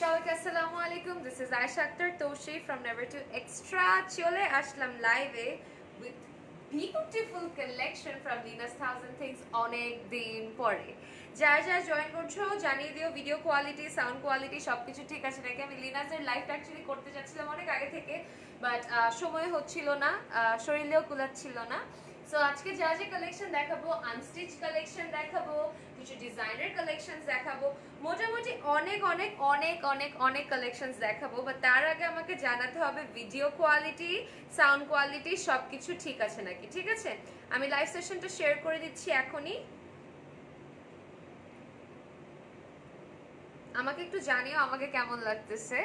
সবাইকে আসসালামু আলাইকুম। This is Ayesha Akter Toshi from never too extra. চলে আসলাম লাইভে with beautiful collection from Lina's thousand things. অনেক দিন পরে যারা যারা জয়েন করছো জানিয়ে দিও ভিডিও কোয়ালিটি, সাউন্ড কোয়ালিটি সবকিছু ঠিক আছে নাকি। আমি লিনাসের লাইভটা অ্যাকচুয়ালি করতে চাচ্ছিলাম অনেক আগে থেকে, বাট সময় হচ্ছিল না, শরীরেও কুলাচ্ছিল না। সো আজকে যা যে কালেকশন দেখাবো, আনস্টিচ কালেকশন দেখাবো, কিছু ডিজাইনার কালেকশনস দেখাবো, মোটামুটি অনেক অনেক অনেক অনেক অনেক কালেকশনস দেখাবো। বাট তার আগে আমাকে জানাতে হবে ভিডিও কোয়ালিটি, সাউন্ড কোয়ালিটি সবকিছু ঠিক আছে নাকি। ঠিক আছে, আমি লাইভ সেশনটা শেয়ার করে দিচ্ছি এখনই। আমাকে একটু জানিও আমাকে কেমন লাগতেছে।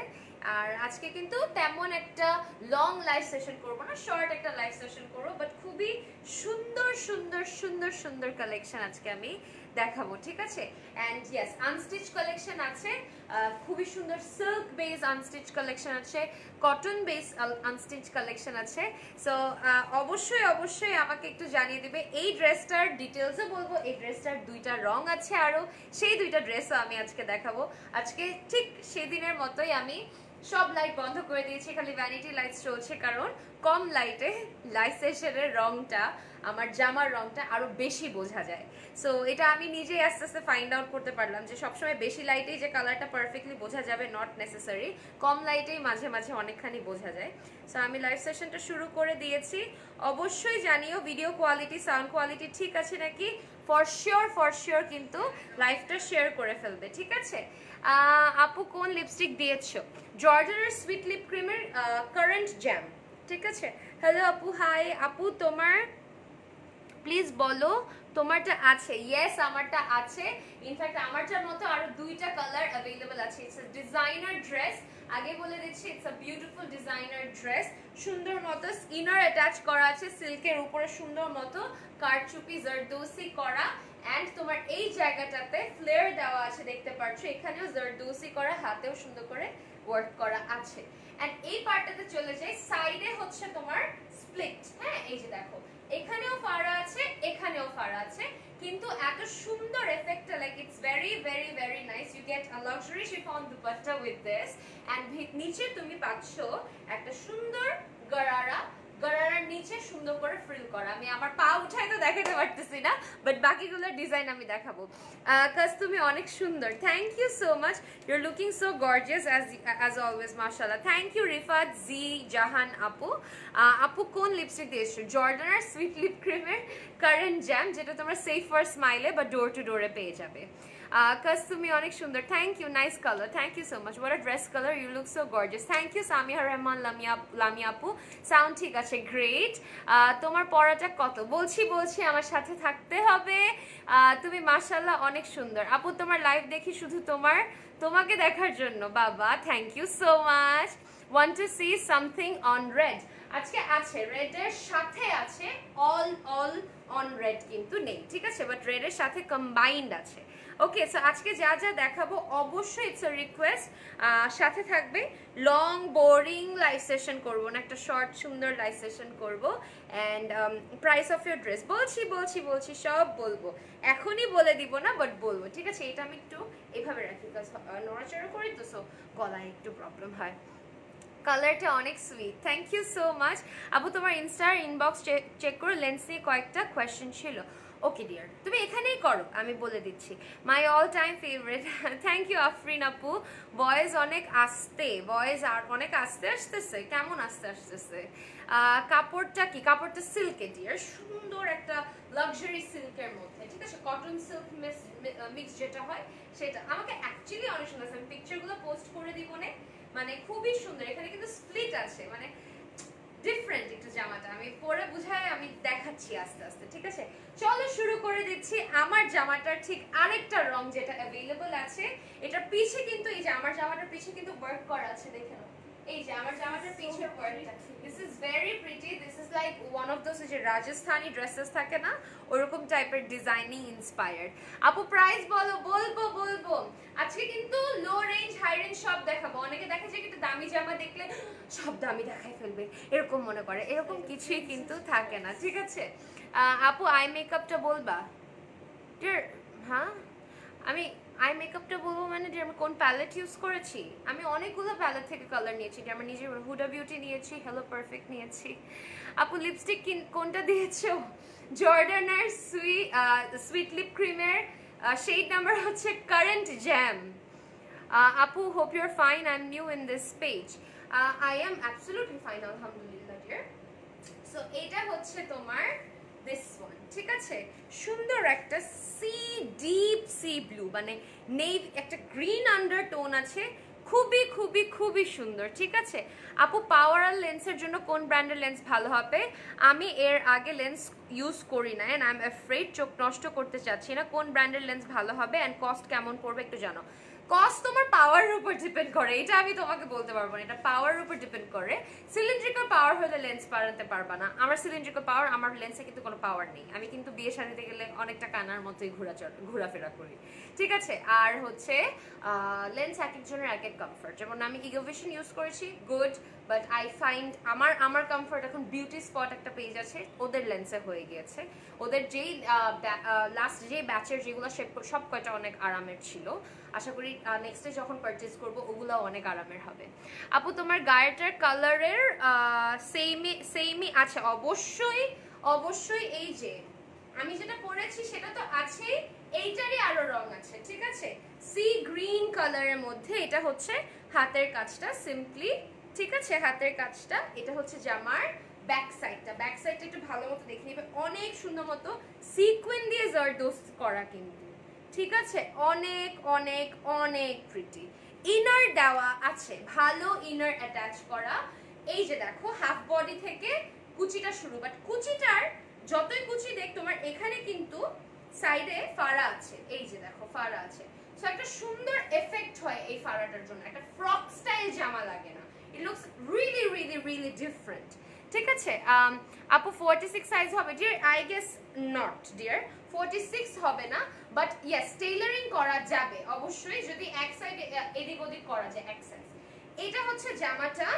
আর আজকে কিন্তু তেমন একটা লং লাইভ সেশন করবো না, শর্ট একটা লাইভ সেশন করবো, বাট খুবই সুন্দর সুন্দর সুন্দর সুন্দর কালেকশন আজকে আমি দেখাবো। ঠিক আছে, অ্যান্ড ইয়েস আনস্টিচ কালেকশন আছে, খুবই সুন্দর সিল্ক বেস আনস্টিচ কালেকশন আছে, কটন বেস আনস্টিচ কালেকশন আছে। সো অবশ্যই অবশ্যই আমাকে একটু জানিয়ে দিবে। এই ড্রেসটার ডিটেলসও বলবো, এই ড্রেসটার দুইটা রং আছে আরও, সেই দুইটা ড্রেসও আমি আজকে দেখাবো। আজকে ঠিক সেদিনের মতোই আমি সব লাইট বন্ধ করে দিয়েছি, খালি ভ্যানিটি লাইটস চলছে, কারণ কম লাইটে লাইট সেশনের রংটা, আমার জামার রংটা আরো বেশি বোঝা যায়। সো এটা আমি নিজেই আস্তে আস্তে ফাইন্ড আউট করতে পারলাম যে সবসময় বেশি লাইটেই যে কালারটা পারফেক্টলি বোঝা যাবে, নট নেসেসারি, কম লাইটেই মাঝে মাঝে অনেকখানি বোঝা যায়। সো আমি লাইভ সেশনটা শুরু করে দিয়েছি। অবশ্যই জানিও ভিডিও কোয়ালিটি, সাউন্ড কোয়ালিটি ঠিক আছে নাকি। ফর শিওর কিন্তু লাইভটা শেয়ার করে ফেলবে। ঠিক আছে, আপু কোন লিপস্টিক দিয়েছো? জর্ডানের সুইট লিপ ক্রিমের কারেন্ট জ্যাম। ঠিক আছে, হ্যালো আপু, হাই আপু, তোমার প্লিজ বলো তোমারটা আছে? ইয়েস আমারটা আছে। ইনফ্যাক্ট আমারটার মতো আরো দুইটা কালার অ্যাভেলেবল আছে। ইটস আ ডিজাইনার ড্রেস, আগে বলে দিচ্ছি, it's a beautiful designer dress. সুন্দর মতো ইনার অ্যাটাচ করা আছে সিল্কের উপরে, সুন্দর মতো কারচুপি জারদৌসি করা, অ্যান্ড তোমার এই জায়গাটাতে ফ্লেয়ার দেওয়া আছে, দেখতে পাচ্ছ, এখানেও জারদৌসি করা, হাতেও সুন্দর করে ওয়ার্ক করা আছে। অ্যান্ড এই পার্টটাতে চলে যাই, সাইডে হচ্ছে তোমার স্প্লিট। হ্যাঁ, এই যে দেখো, এখানেও ফাড়া আছে, এখানেও ফাড়া আছে, কিন্তু এত সুন্দর এফেক্টটা, like it's very very very nice. You get a luxury chiffon dupatta with this, and নিচে তুমি পাচ্ছ একটা সুন্দর গরারা, গরারার নিচে সুন্দর করে ফ্রিল করা। আমি আমার পা উঠাই তো দেখাতে পারতেছি না, বাট বাকিগুলোর ডিজাইন আমি দেখাবো। কাজ তুমি অনেক সুন্দর, thank you so much, you are looking so gorgeous as always, মাশাআল্লাহ। থ্যাংক ইউ রিফাত জি জাহান আপু। আপু কোন লিপস্টিক দিয়েছো? জর্ডানার সুইট লিপ ক্রিমের কারেন্ট জ্যাম, যেটা তোমরা সেফ ফর স্মাইলে বা ডোর টু ডোরে পেয়ে যাবে। কাজ তুমি অনেক সুন্দর, thank you, nice colour, thank you so much, what a dress colour, you look so gorgeous, thank you Samia Rahman Lamia আপু। সাউন্ড ঠিক আছে, গ্রেট। তোমার পড়াটা কত? বলছি আমার সাথে থাকতে হবে। তুমি মাশাআল্লাহ অনেক সুন্দর আপু, তোমার লাইভ দেখি শুধু তোমাকে দেখার জন্য, বাবা thank you so much. Want to see something on red? আজকে আছে, রেডের সাথে আছে, অল অন রেড কিন্তু নেই। ঠিক আছে, বাট রেডের সাথে কম্বাইন্ড আছে। ওকে, সো আজকে যা যা দেখাবো অবশ্যই ইটস আ রিকোয়েস্ট, সাথে থাকবে। লং বোরিং লাইভ সেশন করবো না, একটা শর্ট সুন্দর লাইভ সেশন করবো। And price of your dress বলছি সব বলবো, এখনই বলে দিব না, বাট বলবো। ঠিক আছে, এটা আমি একটু এভাবে রাখি, বিকজ নড়াচড়া করি তো, সো গলায় একটু প্রবলেম হয়। কালারটা অনেক sweet, thank you so much আপু। তোমার ইনস্টার ইনবক্স চেক করে লেন্স নিয়ে কয়েকটা কোয়েশ্চেন ছিল। ওকে ডিয়ার, তুমি এখানেই করো, আমি বলে দিচ্ছি। My all time favourite, thank you Afrin আপু। বয়েজ অনেক আসতে, বয়েজ আর অনেক আসতে আসতেছে, কেমন আসতে আসতেছে? কাপড়টা কি? কাপড়টা সিল্কে ডিয়ার, সুন্দর একটা লাক্সারি সিল্কের মধ্যে। ঠিক আছে, কটন সিল্ক মিক্স যেটা হয় সেটা। আমাকে অ্যাকচুয়ালি অনেক সুন্দর, আমি পিকচারগুলো পোস্ট করে দিব না, মানে খুবই সুন্দর। এখানে কিন্তু স্প্লিট আছে, মানে ডিফারেন্ট একটু জামাটা, আমি পরে বুঝাই, আমি দেখাচ্ছি আস্তে আস্তে। ঠিক আছে, চলো শুরু করে দিচ্ছি। আমার জামাটার ঠিক আরেকটা রং যেটা অ্যাভেলেবল আছে, এটা পিছে কিন্তু, এই যে আমার জামাটার পিছে কিন্তু ওয়ার্ক করা আছে, দেখে নাও, এই যে আমার জামাটার পিছের ওয়ার্কটা, this is very pretty. This is like one of those যে রাজস্থানি ড্রেসেস থাকে না, ওরকম টাইপের ডিজাইনিং ইন্সপায়ার্ড। আপু প্রাইস বলো? বলবো। আজকে কিন্তু লো রেঞ্জ হাই রেঞ্জ সব দেখাবো। অনেকে দেখে যে কিন্তু দামি জামা দেখলে সব দামি দেখাই ফেলবে, এরকম মনে করে, এরকম কিছুই কিন্তু থাকে না। ঠিক আছে, আপু আই মেকআপটা বলবা? হ্যাঁ, আমি আই মেকআপটা বলবো মানে যে আমি কোন প্যালেট ইউজ করেছি, আমি অনেকগুলো প্যালেট থেকে কালার নিয়েছি। আমার নিজের হুডা বিউটি নিয়েছি, হ্যালো পারফেক্ট নিয়েছি। আপু লিপস্টিক কোনটা দিয়েছো? জর্ডানার সুইট লিপ ক্রিমের শেড নাম্বার হচ্ছে কারেন্ট জ্যাম। আপু hope you are fine, I am new in this page. I am absolutely fine আলহামদুলিল্লাহ ডিয়ার। সো এটা হচ্ছে তোমার দিস ওয়ান, ঠিক আছে? সুন্দর একটা ডিপ সি ব্লু, মানে নেভি একটা গ্রিন আন্ডারটোন আছে, খুবই খুবই খুবই সুন্দর, ঠিক আছে? আপু পাওয়ার আর লেন্সের জন্য কোন ব্র্যান্ডের লেন্স ভালো হবে? আমি এর আগে লেন্স ইউজ করি না অ্যান্ড আই এম অ্যাফ্রেড, চোখ নষ্ট করতে চাচ্ছি না। কোন ব্র্যান্ডের লেন্স ভালো হবে অ্যান্ড কস্ট কেমন পড়বে একটু জানো। কস্ট তোমার পাওয়ারের উপর ডিপেন্ড করে, এটা আমি তোমাকে বলতে পারবো না, এটা পাওয়ারের উপর ডিপেন্ড করে। সিলিন্ড্রিক্যাল পাওয়ার হলে লেন্স পাল্টাতে পারবা না। আমার সিলিন্ড্রিক্যাল পাওয়ার, আমার লেন্সে কিন্তু কোনো পাওয়ার নেই। আমি কিন্তু বিয়ে শাদিতে গেলে অনেকটা কানার মতোই ঘোরাফেরা করি, ঠিক আছে? আর হচ্ছে লেন্স এক একজনের এক এক কমফর্ট। যেমন আমি ইগোভিশন ইউজ করেছি, গুড, বাট আই ফাইন্ড আমার কমফর্ট এখন বিউটি স্পট একটা পেজ আছে, ওদের লেন্সে হয়ে গিয়েছে। ওদের যেই লাস্ট যে ব্যাচের যেগুলো সব কয়টা অনেক আরামের ছিল। আশা করি নেক্সটে যখন পারচেজ করব ওগুলোও অনেক আরামের হবে। আপু তোমার গায়েটার কালারের সেমই আছে? অবশ্যই অবশ্যই। এই যে আমি যেটা পরেছি সেটা তো আছেই, এইটারই আরো রং আছে, ঠিক আছে? সি গ্রিন কালারের মধ্যে এটা হচ্ছে হাতের কাজটা সিম্পলি, ঠিক আছে? হাতের কাজটা এটা হচ্ছে জামার ব্যাক সাইডটা একটু ভালো মতো দেখে নিবে, অনেক সুন্দর মতো সিকোয়েন্স দিয়ে জারদোস করা কিন্তু, ঠিক আছে? অনেক অনেক অনেক প্রিটি। ইনার দেওয়া আছে, ভালো ইনার অ্যাটাচ করা। এই যে দেখো হাফ বডি থেকে কুচিটা শুরু, বাট কুচিটার যতই কুচি দেখ তোমার এখানে কিন্তু সাইডে ফাড়া আছে, এই যে দেখো ফাড়া আছে। সো একটা সুন্দর এফেক্ট হয় এই ফাড়াটার জন্য, একটা ফ্রক স্টাইল জামা লাগে না। It looks really really really different, ঠিক আছে? আপু 46 সাইজ হবে dear? I guess not dear, 46 হবে না, বাট ইয়েস টেইলারিং করা যাবে অবশ্যই, যদি এক সাইড এদিক ওদিক করা যায় এক সাইড। এটা হচ্ছে জামাটা,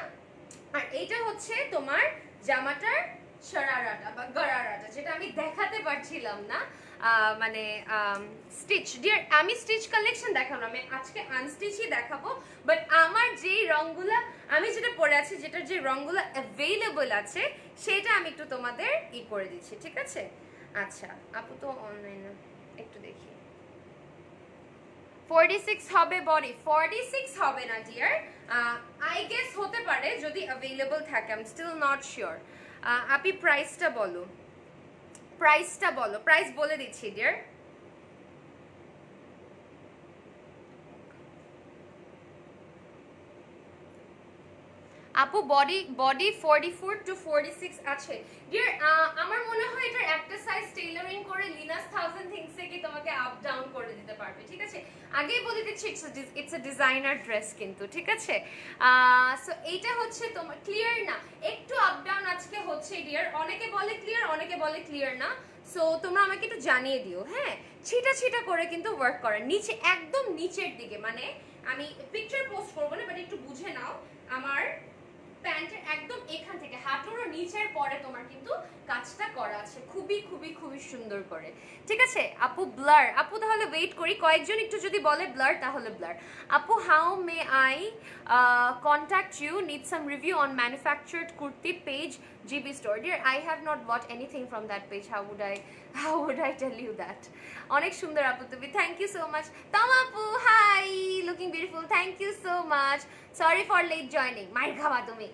আর এটা হচ্ছে তোমার জামাটার শারারাটা বা গারারাটা, যেটা আমি দেখাতে পারছিলাম না, মানে স্টিচ ডিয়ার। আমি স্টিচ কালেকশন দেখাবো, আমি আজকে আনস্টিচই দেখাবো। বাট আমার যেই রংগুলা আমি যেটা পরে আছি, যেটার যে রংগুলো অ্যাভেলেবল আছে সেটা আমি একটু তোমাদের করে দিচ্ছি, ঠিক আছে? আচ্ছা আপু তো অনলাইনে একটু দেখি, 46 হবে বডি? 46 হবে না ডিয়ার, আই গেস হতে পারে যদি অ্যাভেলেবল থাকে, I am still not sure. আপনি প্রাইসটা বলো, প্রাইস বলে দিচ্ছি ডিয়ার। আপু বডি 44 to 46 আছে ডিয়ার। আমার মনে হয় এটার একটা সাইজ টেইলারিং করে লিনাস 1000 থিংস থেকে তোমাকে আপ ডাউন করে দিতে পারবে, ঠিক আছে? আগেই বলে দিচ্ছি ইটস আ ডিজাইনার ড্রেস কিন্তু, ঠিক আছে? সো এইটা হচ্ছে তোমার ক্লিয়ার না, একটু আপ ডাউন আজকে হচ্ছে ডিয়ার। অনেকে বলে ক্লিয়ার, অনেকে বলে ক্লিয়ার না। সো তোমরা আমাকে একটু জানিয়ে দিও, হ্যাঁ? ছিটা করে কিন্তু ওয়ার্ক করে নিচে, একদম নিচের দিকে, মানে আমি পিকচার পোস্ট করবো না, বাট একটু বুঝে নাও আমার প্যান্টের একদম এখান থেকে হাঁটুর নিচের পরে তোমার কিন্তু কাজটা করা আছে, খুবই খুবই খুবই সুন্দর করে, ঠিক আছে? আপু ব্লার, আপু তাহলে ওয়েট করি, কয়েকজন একটু যদি বলে ব্লার তাহলে ব্লার। আপু how may I contact you, need some review on manufactured kurti page GB store? Dear, I have not bought anything from that page. How would I tell you that? অনেক সুন্দর আপু তুমি, thank you so much. Tama আপু hi, looking beautiful, thank you so much. Sorry for late joining, মাইর খাওয়া তুমি।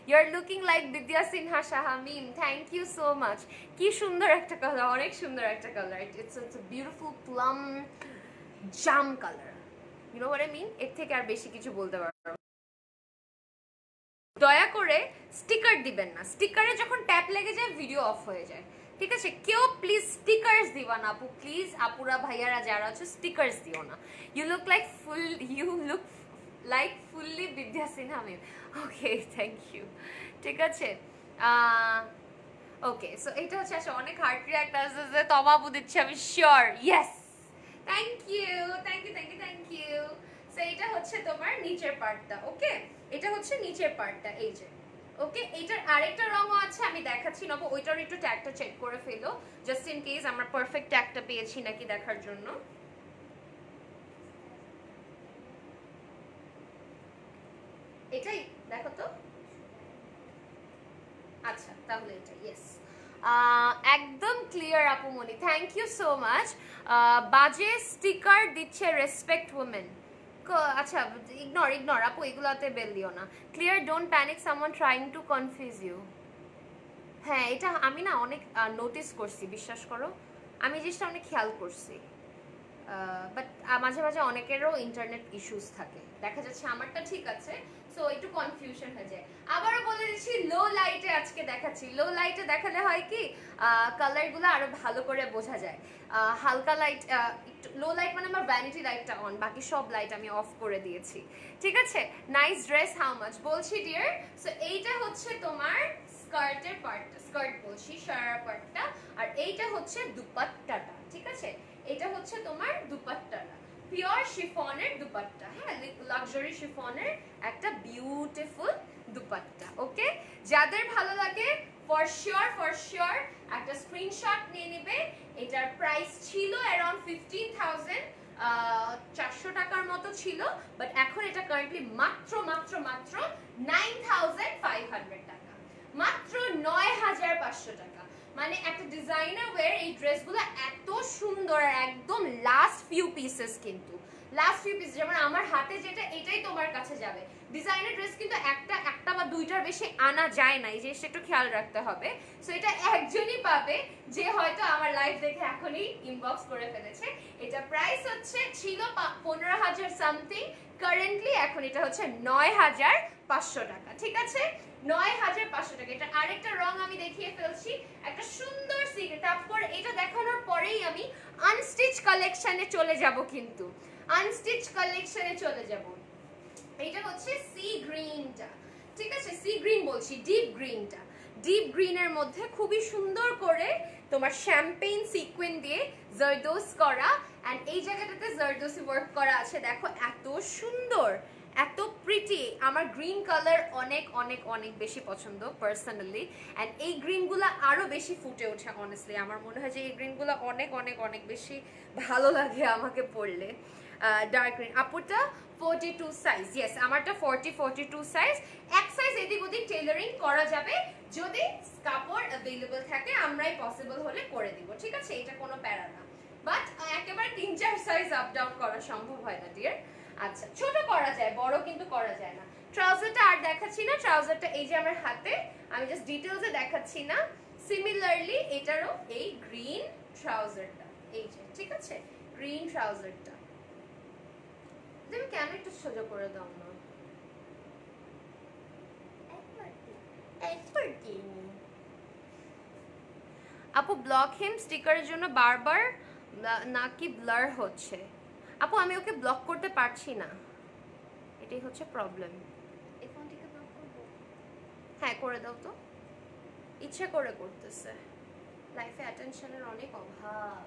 You are looking like Vidya Sinha Shahamim, thank you so much. কি সুন্দর একটা কালার, অনেক সুন্দর একটা colour, it's a beautiful plum jam colour, you know what I mean. এর থেকে আর বেশি কিছু বলতে পারবো না। দয়া করে স্টিকার দিবেন না, স্টিকারে যখন ট্যাপ লেগে যায় ভিডিও অফ হয়ে যায়, ঠিক আছে? কেউ প্লিজ স্টিকারস দিবা না আপু, প্লিজ আপুরা ভাইয়ারা যারা আছে স্টিকারস দিও না। ইউ লুক লাইক ফুললি বিদ্যা Sinha Mim. Okay thank you, ঠিক আছে? ওকে সো এটা হচ্ছে আসলে অনেক হার্ট রিঅ্যাক্ট আছে যে তমা আপু দিচ্ছে, আমি sure. Yes, thank you thank you thank you thank you. So এটা হচ্ছে তোমার নিচের পার্টটা, ওকে? এটা হচ্ছে নিচের পার্টটা, এই যে, ওকে? এটার আরেকটা রঙও আছে, আমি দেখাচ্ছি না, ওইটার একটু ট্যাগটা চেক করে ফেলো জাস্ট ইন কেস আমরা পারফেক্ট ট্যাগটা পেয়েছি নাকি দেখার জন্য। আচ্ছা তাহলে এটা ইয়েস একদম ক্লিয়ার আপু মনি, থ্যাংক ইউ সো মাচ। বাজে স্টিকার দিচ্ছে রেসপেক্ট উমেন, আচ্ছা ইগনোর ইগনোর আপু, এগুলাতে বেল দিও না। Clear, don't panic, someone trying to confuse you. হ্যাঁ এটা আমি না অনেক নোটিস করছি, বিশ্বাস করো আমি জিনিসটা অনেক খেয়াল করছি। বাট মাঝে মাঝে অনেকেরও ইন্টারনেট ইস্যুস থাকে, দেখা যাচ্ছে আমারটা ঠিক আছে, সো একটু কনফিউশন হয়ে যায়। আবারও বলে দিচ্ছি লো লাইটে আজকে দেখাচ্ছি। লো লাইটে দেখালে হয় কি কালারগুলো আরো ভালো করে বোঝা যায়। হালকা লাইট, একটু লো লাইট মানে আমার ভ্যানিটি লাইটটা অন, বাকি সব লাইট আমি অফ করে দিয়েছি, ঠিক আছে। নাইস ড্রেস, হাউ মাচ বলছি ডিয়ার। সো এইটা হচ্ছে তোমার স্কার্টের পার্টটা, স্কার্ট বলছি সারা পার্টটা, আর এইটা হচ্ছে দুপাট্টাটা, ঠিক আছে। এটা হচ্ছে তোমার দুপাট্টাটা, পিওর শিফনের দুপাট্টা, হ্যাঁ লাক্সারি শিফনের একটা বিউটিফুল দুপাট্টা। ওকে, যাদের ভালো লাগে ফর শিওর একটা স্ক্রিনশট নিয়ে নেবে। এটার প্রাইস ছিল অ্যারাউন্ড 15,400 টাকার মতো ছিল, বাট এখন এটা কারেন্টলি মাত্র 9,500 টাকা, মাত্র 9,500 টাকা। মানে একটা ডিজাইনার ওয়্যার এই ড্রেসগুলো এত সুন্দর, আর একদম লাস্ট ফিউ পিসেস, কিন্তু লাস্ট ফিউ পিস, যেমন আমার হাতে যেটা এটাই তোমার কাছে যাবে। ডিজাইনার ড্রেস কিন্তু একটা বা দুইটার বেশি আনা যায় না, এই জিনিসটা একটু খেয়াল রাখতে হবে। সো এটা একজনই পাবে যে হয়তো আমার লাইভ দেখে এখনই ইনবক্স করে ফেলেছে। এটা প্রাইস হচ্ছে ছিল 15,000 সামথিং, কারেন্টলি এখন এটা হচ্ছে 9,500 টাকা, ঠিক আছে 9,500 টাকা। এটা আরেকটা রং আমি দেখিয়ে ফেলছি, একটা সুন্দর সি, তারপর এটা দেখানোর পরেই আমি আনস্টিচ কালেকশনে চলে যাব, কিন্তু আনস্টিচ কালেকশনে চলে যাব। এটা হচ্ছে সি গ্রিনটা, ঠিক আছে, সি গ্রিন বলছি, ডিপ গ্রিনটা, ডিপ গ্রিনের মধ্যে খুবই সুন্দর করে তোমার শ্যাম্পেইন সিকুয়েন্স দিয়ে জারদোস করা, এন্ড এই জায়গাটাতে জারদোসি ওয়ার্ক করা আছে, দেখো এত সুন্দর, এত প্রিটি। আমার গ্রিন কালার অনেক অনেক অনেক বেশি পছন্দ পার্সোনালি, এন্ড এই গ্রিনগুলো আরো বেশি ফুটে ওঠে অনেস্টলি। আমার মনে হয় যে এই গ্রিনগুলো অনেক অনেক অনেক বেশি ভালো লাগে আমাকে পরলে। ডার্ক গ্রিন, আপুটা 42 সাইজ, ইয়েস আমারটা 42 সাইজ। এক সাইজ এদিক ওদিক টেইলারিং করা যাবে, যদি কাপড় অ্যাভেলেবল থাকে আমরাই পসিবল হলে করে দিব, ঠিক আছে, এটা কোনো প্যারা না। বাট একেবারে 3-4 সাইজ আপ ডাউন করা সম্ভব হয় না ডিয়ার। আচ্ছা ছোট করা যায়, বড় কিন্তু করা যায় না। ট্রাউজারটা আর দেখাচ্ছি না, ট্রাউজারটা এই যে আমার হাতে, আমি জাস্ট ডিটেইলসে দেখাচ্ছি না। সিমিলারলি এটারও এই গ্রিন ট্রাউজারটা, এই যে ঠিক আছে গ্রিন ট্রাউজারটা, তুমি কেন একটু সোজা করে দাও না, আপু ব্লক হিম স্টিকারের জন্য বারবার নাকি ব্লার হচ্ছে। আপু আমি ওকে ব্লক করতে পারছি না, এটাই হচ্ছে প্রবলেম। এই ফোনটিকে ব্লক করব? হ্যাঁ করে দাও তো, ইচ্ছা করে করতেছে, লাইফে অ্যাটেনশনের অনেক অভাব।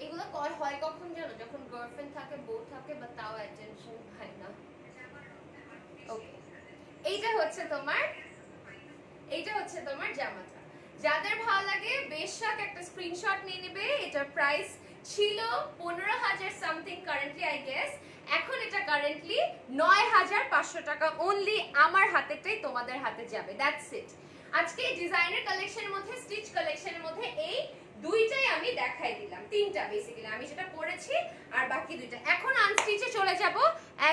এগুলো হয় কখন জানো, যখন গার্লফ্রেন্ড থাকে, বউ থাকে, বা তাও অ্যাটেনশন হয় না। ওকে, এইটা হচ্ছে তোমার জামাটা। যাদের ভালো লাগে বেশক একটা স্ক্রিনশট নিয়ে নেবে। এটার প্রাইস ছিল 15,000 সামথিং, কারেন্টলি আই গেস এখন এটা কারেন্টলি 9,500 টাকা অনলি। আমার হাতেটাই তোমাদের হাতে যাবে, দ্যাটস ইট। আজকে ডিজাইনার কালেকশনের মধ্যে, স্টিচ কালেকশনের মধ্যে এই দুইটাই আমি দেখাই দিলাম, তিনটা বেসিক্যালি আমি যেটা পরেছি আর বাকি দুইটা। এখন আনস্টিচে চলে যাব,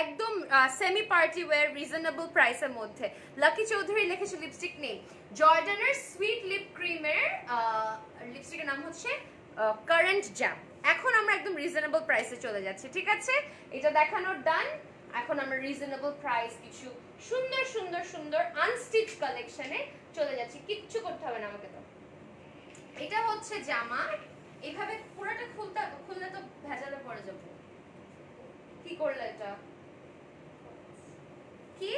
একদম সেমি পার্টি ওয়্যার রিজনেবল প্রাইসের মধ্যে। লাকি চৌধুরী লিখেছে লিপস্টিক নেই, জর্ডানের সুইট লিপ ক্রিমের লিপস্টিকের নাম হচ্ছে কারেন্ট জ্যাম। এখন আমরা একদম রিজনেবল প্রাইসে চলে যাচ্ছি, ঠিক আছে, এটা দেখানোর ডান। এখন আমরা রিজনেবল প্রাইস কিছু সুন্দর সুন্দর সুন্দর আনস্টিচ কালেকশনে চলে যাচ্ছি, কিচ্ছু করতে হবে না আমাকে। তো এটা হচ্ছে জামা, এইভাবে পুরোটা খুললে তো ভেজালে পড়ে যাবো। কি করলে এটা, কি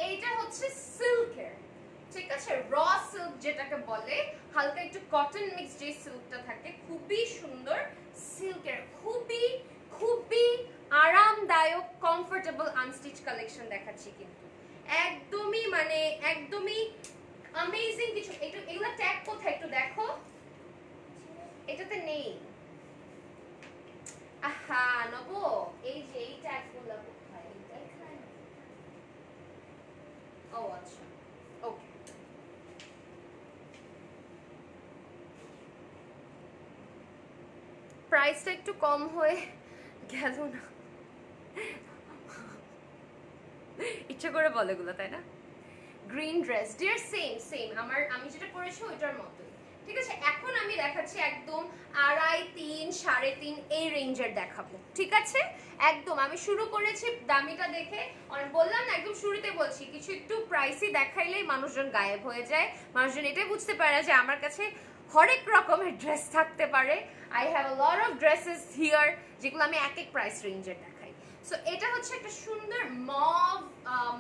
এইটা হচ্ছে সিল্কের, ঠিক আছে, র সিল্ক যেটাকে বলে, হালকা একটু কটন মিক্স যে সিল্কটা থাকে, খুবই সুন্দর সিল্কের, খুবই খুবই আরামদায়ক কমফোর্টেবল আনস্টিচ কালেকশন দেখাচ্ছি, কিন্তু একদমই মানে একদমই অ্যামেজিং কিছু। একটু এগুলা ট্যাগ কোথায় একটু দেখো, এটাতে নেই। আহা নবো, এই যে এই ট্যাগগুলো কোথায়, ও আচ্ছা, ওকে। প্রাইসটা একটু কম হয়ে গেল না, ইচ্ছা করে বলে এগুলো, তাই না? Green dress dear, same same আমি যেটা পরেছি ওইটার মতোই। ঠিক আছে, এখন আমি দেখাচ্ছি একদম 2.5, 3, 3.5 এই রেঞ্জের দেখাবো। ঠিক আছে, একদম আমি শুরু করেছি দামিটা দেখে, বললাম না একদম শুরুতে বলছি কিছু একটু প্রাইসি দেখাইলেই মানুষজন গায়েব হয়ে যায়, মানুষজন এটাই বুঝতে পারে যে আমার কাছে হরেক রকমের ড্রেস থাকতে পারে। I have a lot of dresses here যেগুলো আমি এক এক প্রাইস রেঞ্জের দেখাই। সো এটা হচ্ছে একটা সুন্দর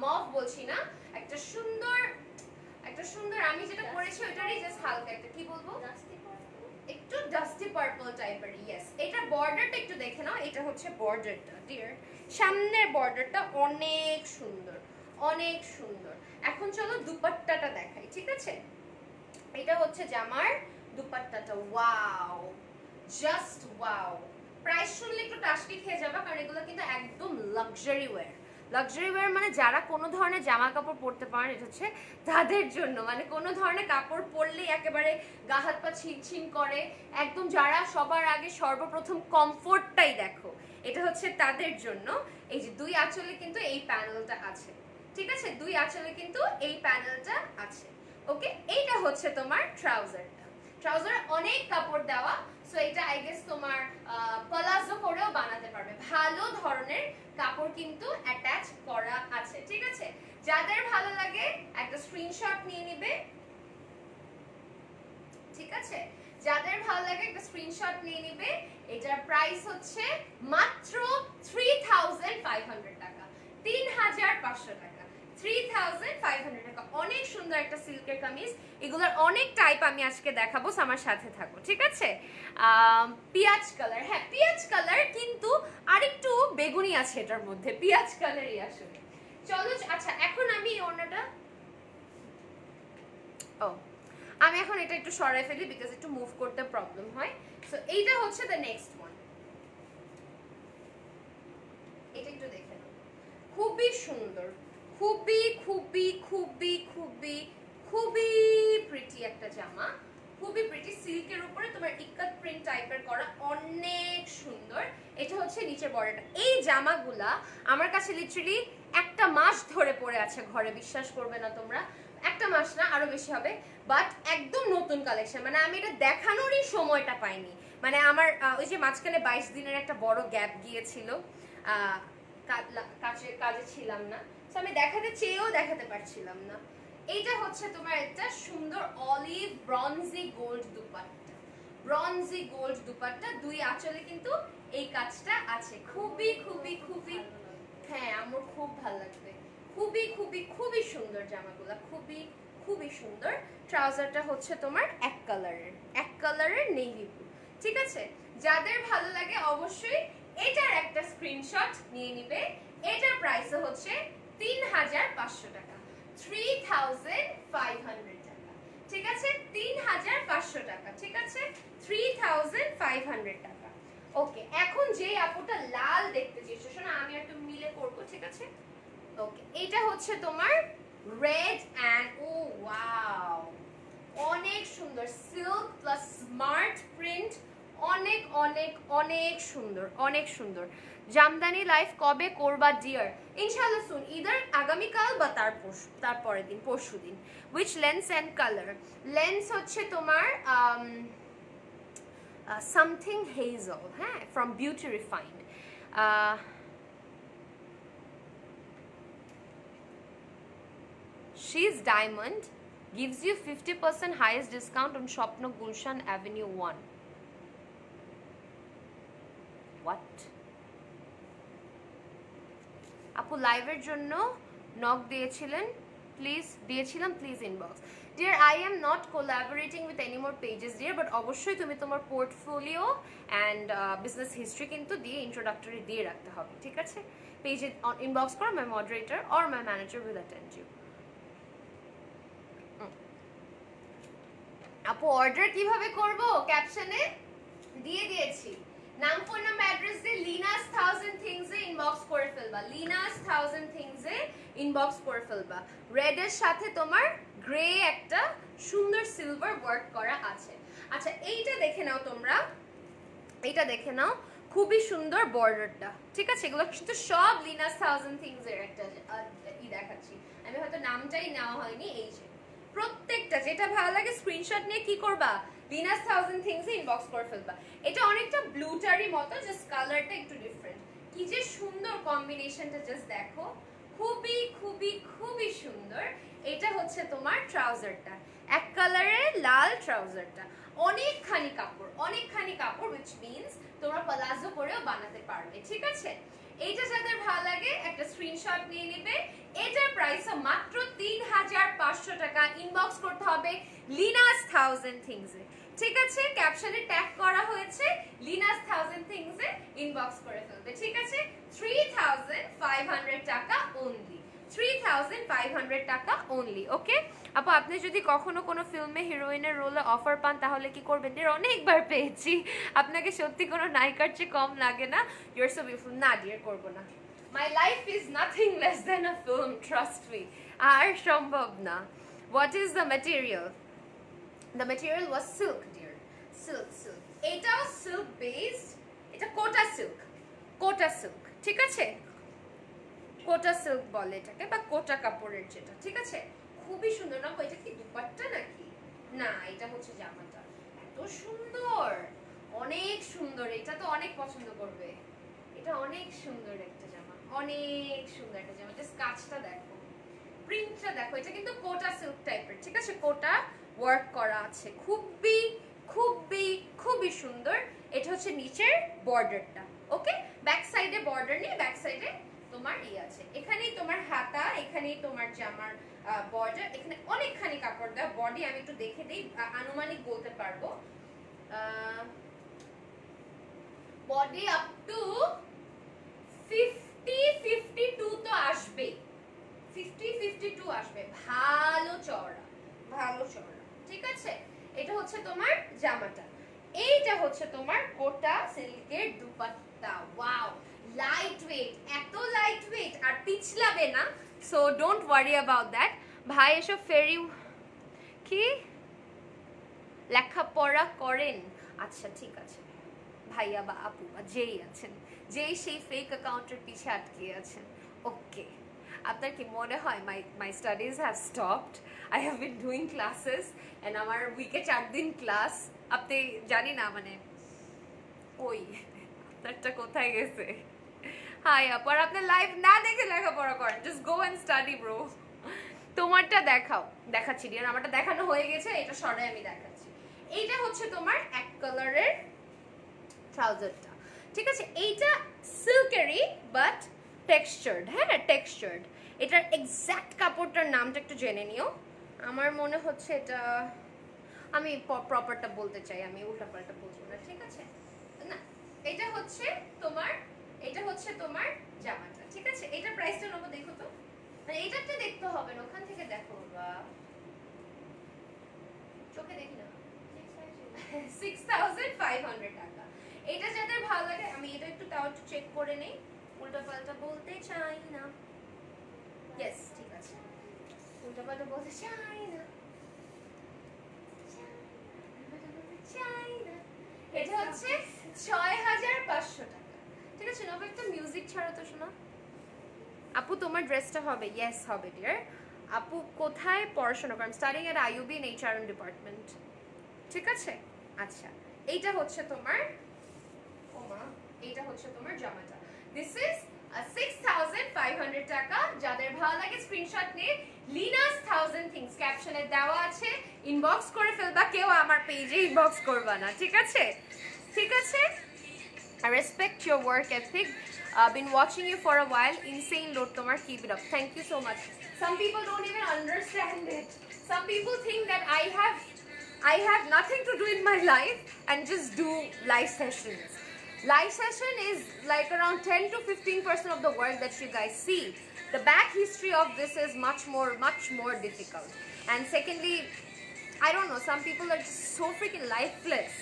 মভ বলছি না, একটা সুন্দর আমি যেটা পরেছি ওইটারই জাস্ট হালকা একটা কি বলবো, একটু ডাস্টি পার্পল টাইপের। ইয়েস, এটা বর্ডারটা একটু দেখে নাও, এটা হচ্ছে বর্ডারটা ডিয়ার, সামনের বর্ডারটা অনেক সুন্দর, অনেক সুন্দর। এখন চলো দুপাট্টাটা দেখাই। ঠিক আছে, এটা হচ্ছে জামার দুপাট্টাটা, ওয়াও, জাস্ট ওয়াও। প্রাইস শুনলে একটু টাস্টি খেয়ে যাবে, কারণ এগুলো কিন্তু একদম লাক্সারি ওয়্যার। লাক্সারি ওয়্যার মানে যারা কোনো ধরনের জামা কাপড় পরতে পারেন, এটা হচ্ছে তাদের জন্য। মানে কোনো ধরনের কাপড় পরলেই একেবারে গা হাত পা ছিনছিন করে, একদম যারা সবার আগে সর্বপ্রথম কমফোর্টটাই দেখো, এটা হচ্ছে তাদের জন্য। এই যে দুই আঁচলে কিন্তু এই প্যানেলটা আছে। ঠিক আছে, দুই আঁচলে কিন্তু এই প্যানেলটা আছে। ওকে, এইটা হচ্ছে তোমার ট্রাউজারটা। ট্রাউজারে অনেক কাপড় দেওয়া, সো এটা আই গেস তোমার প্লাজো করেও বানাতে পারবে, ভালো ধরনের কাপড় কিন্তু অ্যাটাচ করা আছে। ঠিক আছে, যাদের ভালো লাগে একটা স্ক্রিনশট নিয়ে নিবে। ঠিক আছে, যাদের ভালো লাগে একটা স্ক্রিনশট নিয়ে নিবে। এটার প্রাইস হচ্ছে মাত্র 3500 টাকা, 3500 টাকা, 3500 টাকা। অনেক সুন্দর একটা সিল্কের কামিজ, এগুলোর অনেক টাইপ আমি আজকে দেখাবো, আমার সাথে থাকো। ঠিক আছে, পিয়াজ কালার, হ্যাঁ পিয়াজ কালার, কিন্তু আরেকটু বেগুনি আছে এটার মধ্যে, পিয়াজ কালারই আসলে। চলো, আচ্ছা এখন আমি ওড়নাটা, আমি এখন এটা একটু সরাই ফেলি বিকজ একটু মুভ করতে প্রবলেম হয়। সো এইটা হচ্ছে দ্য নেক্সট ওয়ান, এটা একটু দেখে নাও, খুবই সুন্দর, খুবই খুবই খুবই খুবই খুবই প্রিটি একটা জামা, খুবই প্রিটি, সিল্কের উপরে তোমার ইক্কাত প্রিন্ট টাইপের করা, অনেক সুন্দর। এটা হচ্ছে নিচের বর্ডারটা। এই জামাগুলা আমার কাছে লিটারালি একটা মাস ধরে পরে আছে ঘরে, বিশ্বাস করবে না তোমরা, একটা মাস না আরো বেশি হবে, বাট একদম নতুন কালেকশন। মানে আমি এটা দেখানোরই সময়টা পাইনি, মানে আমার ওই যে মাঝখানে 22 দিনের একটা বড় গ্যাপ গিয়েছিল, কাজে ছিলাম না, তো আমি দেখাতে চেয়েও দেখাতে পারছিলাম না। এইটা হচ্ছে তোমার একটা সুন্দর olive bronzy gold dupatta, bronzy gold dupatta, দুই আঁচলে কিন্তু এই কাজটা আছে, খুবই খুবই খুবই, হ্যাঁ আমার খুব ভালো লাগবে, খুবই খুবই খুবই সুন্দর জামাগুলো, খুবই খুবই সুন্দর। ট্রাউজারটা হচ্ছে তোমার এক কালারের নেভি ব্লু। ঠিক আছে, যাদের ভালো লাগে অবশ্যই এটার একটা স্ক্রিনশট নিয়ে নিবে। এটার প্রাইস হচ্ছে 3500 টাকা, 3500 টাকা। ঠিক আছে, 3500 টাকা। ঠিক আছে, 3500 টাকা। ওকে, এখন যে আপুটা লাল দেখতে চেয়েছো, শোনো আমি একটু মিলে করবো। ঠিক আছে, ওকে, এটা হচ্ছে তোমার রেড অ্যান্ড, ও ওয়াও, অনেক সুন্দর, সিল্ক প্লাস স্মার্ট প্রিন্ট, অনেক অনেক অনেক সুন্দর, অনেক সুন্দর। জামদানি লাইফ কবে করবা ডিয়ার? ইনশাআল্লাহ সুন, ইদার আগামীকাল বা তারপরের দিন, পরশু দিন। Which lens and colour? Lens হচ্ছে তোমার সামথিং হেজল, হ্যাঁ, from beauty refined. She's Diamond gives you 50% highest discount on Shopno Gulshan Avenue 1. What? আপু লাইভের জন্য নক দিয়েছিলাম, please inbox. Dear, I am not collaborating with any more pages dear, but অবশ্যই তুমি তোমার পোর্টফোলিও অ্যান্ড বিজনেস হিস্ট্রি কিন্তু দিয়ে introductory দিয়ে রাখতে হবে। ঠিক আছে, পেজে ইনবক্স করো, my moderator or my manager will attend you. আপু অর্ডার কিভাবে করব? ক্যাপশনে দিয়ে দিয়েছি, নাম ফোন নাম্বার অ্যাড্রেস দিয়ে লিনাস 1000 থিংস এ ইনবক্স করে ফেলবা, লিনাস 1000 থিংস এ ইনবক্স করে ফেলবা। রেড এর সাথে তোমার গ্রে একটা সুন্দর সিলভার ওয়ার্ক করা আছে। আচ্ছা এইটা দেখে নাও তোমরা, এইটা দেখে নাও, খুবই সুন্দর বর্ডারটা, ঠিক আছে? এগুলো কিন্তু সব লিনাস থাউজেন্ড থিংস এর একটা দেখাচ্ছি আমি, হয়তো নামটাই নেওয়া হয়নি। এই যে প্রত্যেকটা যেটা ভালো লাগে স্ক্রিনশট নিয়ে কি করবা, লিনাস থাউজেন্ড থিংস এ ইনবক্স করে ফেলবা। এটা অনেকটা ব্লুটারি মতো, জাস্ট কালারটা একটু ডিফারেন্ট। কি যে সুন্দর কম্বিনেশনটা, জাস্ট দেখো, খুবই খুবই খুবই সুন্দর। এটা হচ্ছে তোমার ট্রাউজারটা, এক কালারের লাল ট্রাউজারটা, অনেকখানি কাপড়, অনেকখানি কাপড়, which means তোমরা প্লাজো করেও বানাতে পারবে, ঠিক আছে? এইটা যাদের ভালো লাগে একটা স্ক্রিনশট নিয়ে নেবে। এটার প্রাইসও মাত্র ৩৫০০ টাকা। ইনবক্স করতে হবে লিনাস থাউজেন্ড থিংস এ, ঠিক আছে? ক্যাপশনে ট্যাগ করা হয়েছে লিনাস থাউজেন্ড থিংস এ, ইনবক্স করে ফেলবে, ঠিক আছে? ৩৫০০ টাকা অনলি, ৩৫০০ টাকা অনলি। ওকে আপু, আপনি যদি কখনো কোনো ফিল্মে হিরোইনের রোলে অফার পান তাহলে কি করবেন? এর অনেকবার পেয়েছি। আপনাকে সত্যি কোনো নায়িকার চেয়ে কম লাগে না? You are so beautiful. না ডিয়ার, করবো না। My life is nothing less than a film, trust me. আর সম্ভব না। What is the material? The material was silk dear, silk, silk. এটাও সিল্ক বেসড, এটা কোটা সিল্ক, কোটা সিল্ক, ঠিক আছে? কোটা সিল্ক বলে এটাকে, বা কোটা কাপড়ের যেটা, ঠিক আছে? খুবই সুন্দর না? এটা কি দুপাট্টা নাকি? না, এটা হচ্ছে জামাটা। এত সুন্দর, অনেক সুন্দর। এটা তো অনেক পছন্দ করবে। এটা অনেক সুন্দর একটা জামা, অনেক সুন্দর একটা জামা। জাস্ট কাজটা দেখো, প্রিন্টটা দেখো। এটা কিন্তু কোটা সিল্ক টাইপের, ঠিক আছে? কোটা ওয়ার্ক করা আছে, খুবই খুবই খুবই সুন্দর। এটা হচ্ছে নিচের বর্ডারটা, ওকে? ব্যাক সাইডে বর্ডার নেই, ব্যাক সাইডে তোমার আছে, এখানেই তোমার হাতা, এখানেই তোমার জামার বর্ডার, এখানে অনেকখানি কাপড় দেওয়া। বডি আমি একটু দেখে দিই, আনুমানিক বলতে পারবো। বডি আপ টু 50-52 তো আসবে, 50-52 আসবে। ভালো চওড়া, ভালো চওড়া, ঠিক আছে? এটা হচ্ছে তোমার জামাটা। এইটা হচ্ছে তোমার কোটা সিল্কের দুপাট্টা। ওয়াও, লাইট ওয়েট, এত লাইট ওয়েট, আর পিছলাবে না। So don't worry about that. ভাই এসব ফেরি কি লেখাপড়া করেন? আচ্ছা ঠিক আছে ভাইয়া বা আপু বা যেই আছেন, যেই সেই ফেক অ্যাকাউন্টের পিছে আটকে আছেন, ওকে। আপনার কি মনে হয় my studies have stopped? I have been doing classes and আমার উইকে 4 দিন ক্লাস। আপনি জানি না মানে ওই আপনারটা কোথায় গেছে? হাই আপু, আর আপনি লাইভ না দেখে লেখাপড়া করেন, just go and study bro. তোমারটা দেখাও। দেখাচ্ছি ডিয়ার, আমারটা দেখানো হয়ে গেছে, এটা সরাই আমি দেখাচ্ছি। এইটা হচ্ছে তোমার এক কালারের ট্রাউজারটা, ঠিক আছে? এইটা সিল্কেরই বাট টেক্সচার্ড, হ্যাঁ টেক্সচার্ড। এটার এক্স্যাক্ট কাপড়টার নামটা একটু জেনে নিও। আমার মনে হচ্ছে এটা, আমি প্রপারটা বলতে চাই, আমি উল্টাপাল্টা বলবো না, ঠিক আছে? না, এটা হচ্ছে তোমার, এটা হচ্ছে তোমার জামাটা, ঠিক আছে? এটার প্রাইসটা নেবো, দেখো তো, মানে এটাতে দেখতে হবে না, ওখান থেকে দেখো বা চোখে দেখি না। 6500 টাকা। এটা যাদের ভালো লাগে, আমি এটা একটু তাও একটু চেক করে নেই, উল্টাপাল্টা বলতে চাই না। ইয়েস, ঠিক আছে, উল্টাপাল্টা বলতে চাই না, চাই না। এটা হচ্ছে 6500 টাকা, ঠিক আছে? নবে একটা মিউজিক ছাড়া তো শোনা। আপু তোমার ড্রেসটা হবে? ইয়েস হবে ডিয়ার। আপু কোথায় পড়াশোনা করেন? Studying at IUB in HRM department, ঠিক আছে? আচ্ছা, এইটা হচ্ছে তোমার, ওমা, এইটা হচ্ছে তোমার জামাটা। দিস ইজ 6500 টাকা। যাদের ভালো লাগে স্ক্রিনশট নিয়ে লিনাস থাউজেন্ড থিংস ক্যাপশনে দেওয়া আছে, ইনবক্স করে ফেলবা। কেউ আমার পেজে ইনবক্স করবা না, ঠিক আছে? ঠিক আছে? I respect your work ethic. I've been watching you for a while. Insane load tomar, keep it up. Thank you so much. Some people don't even understand it. Some people think that I have nothing to do in my life and just do live sessions. Live session is like around 10 to 15% of the work that you guys see. The back history of this is much more difficult. And secondly, I don't know, some people are just so freaking lifeless.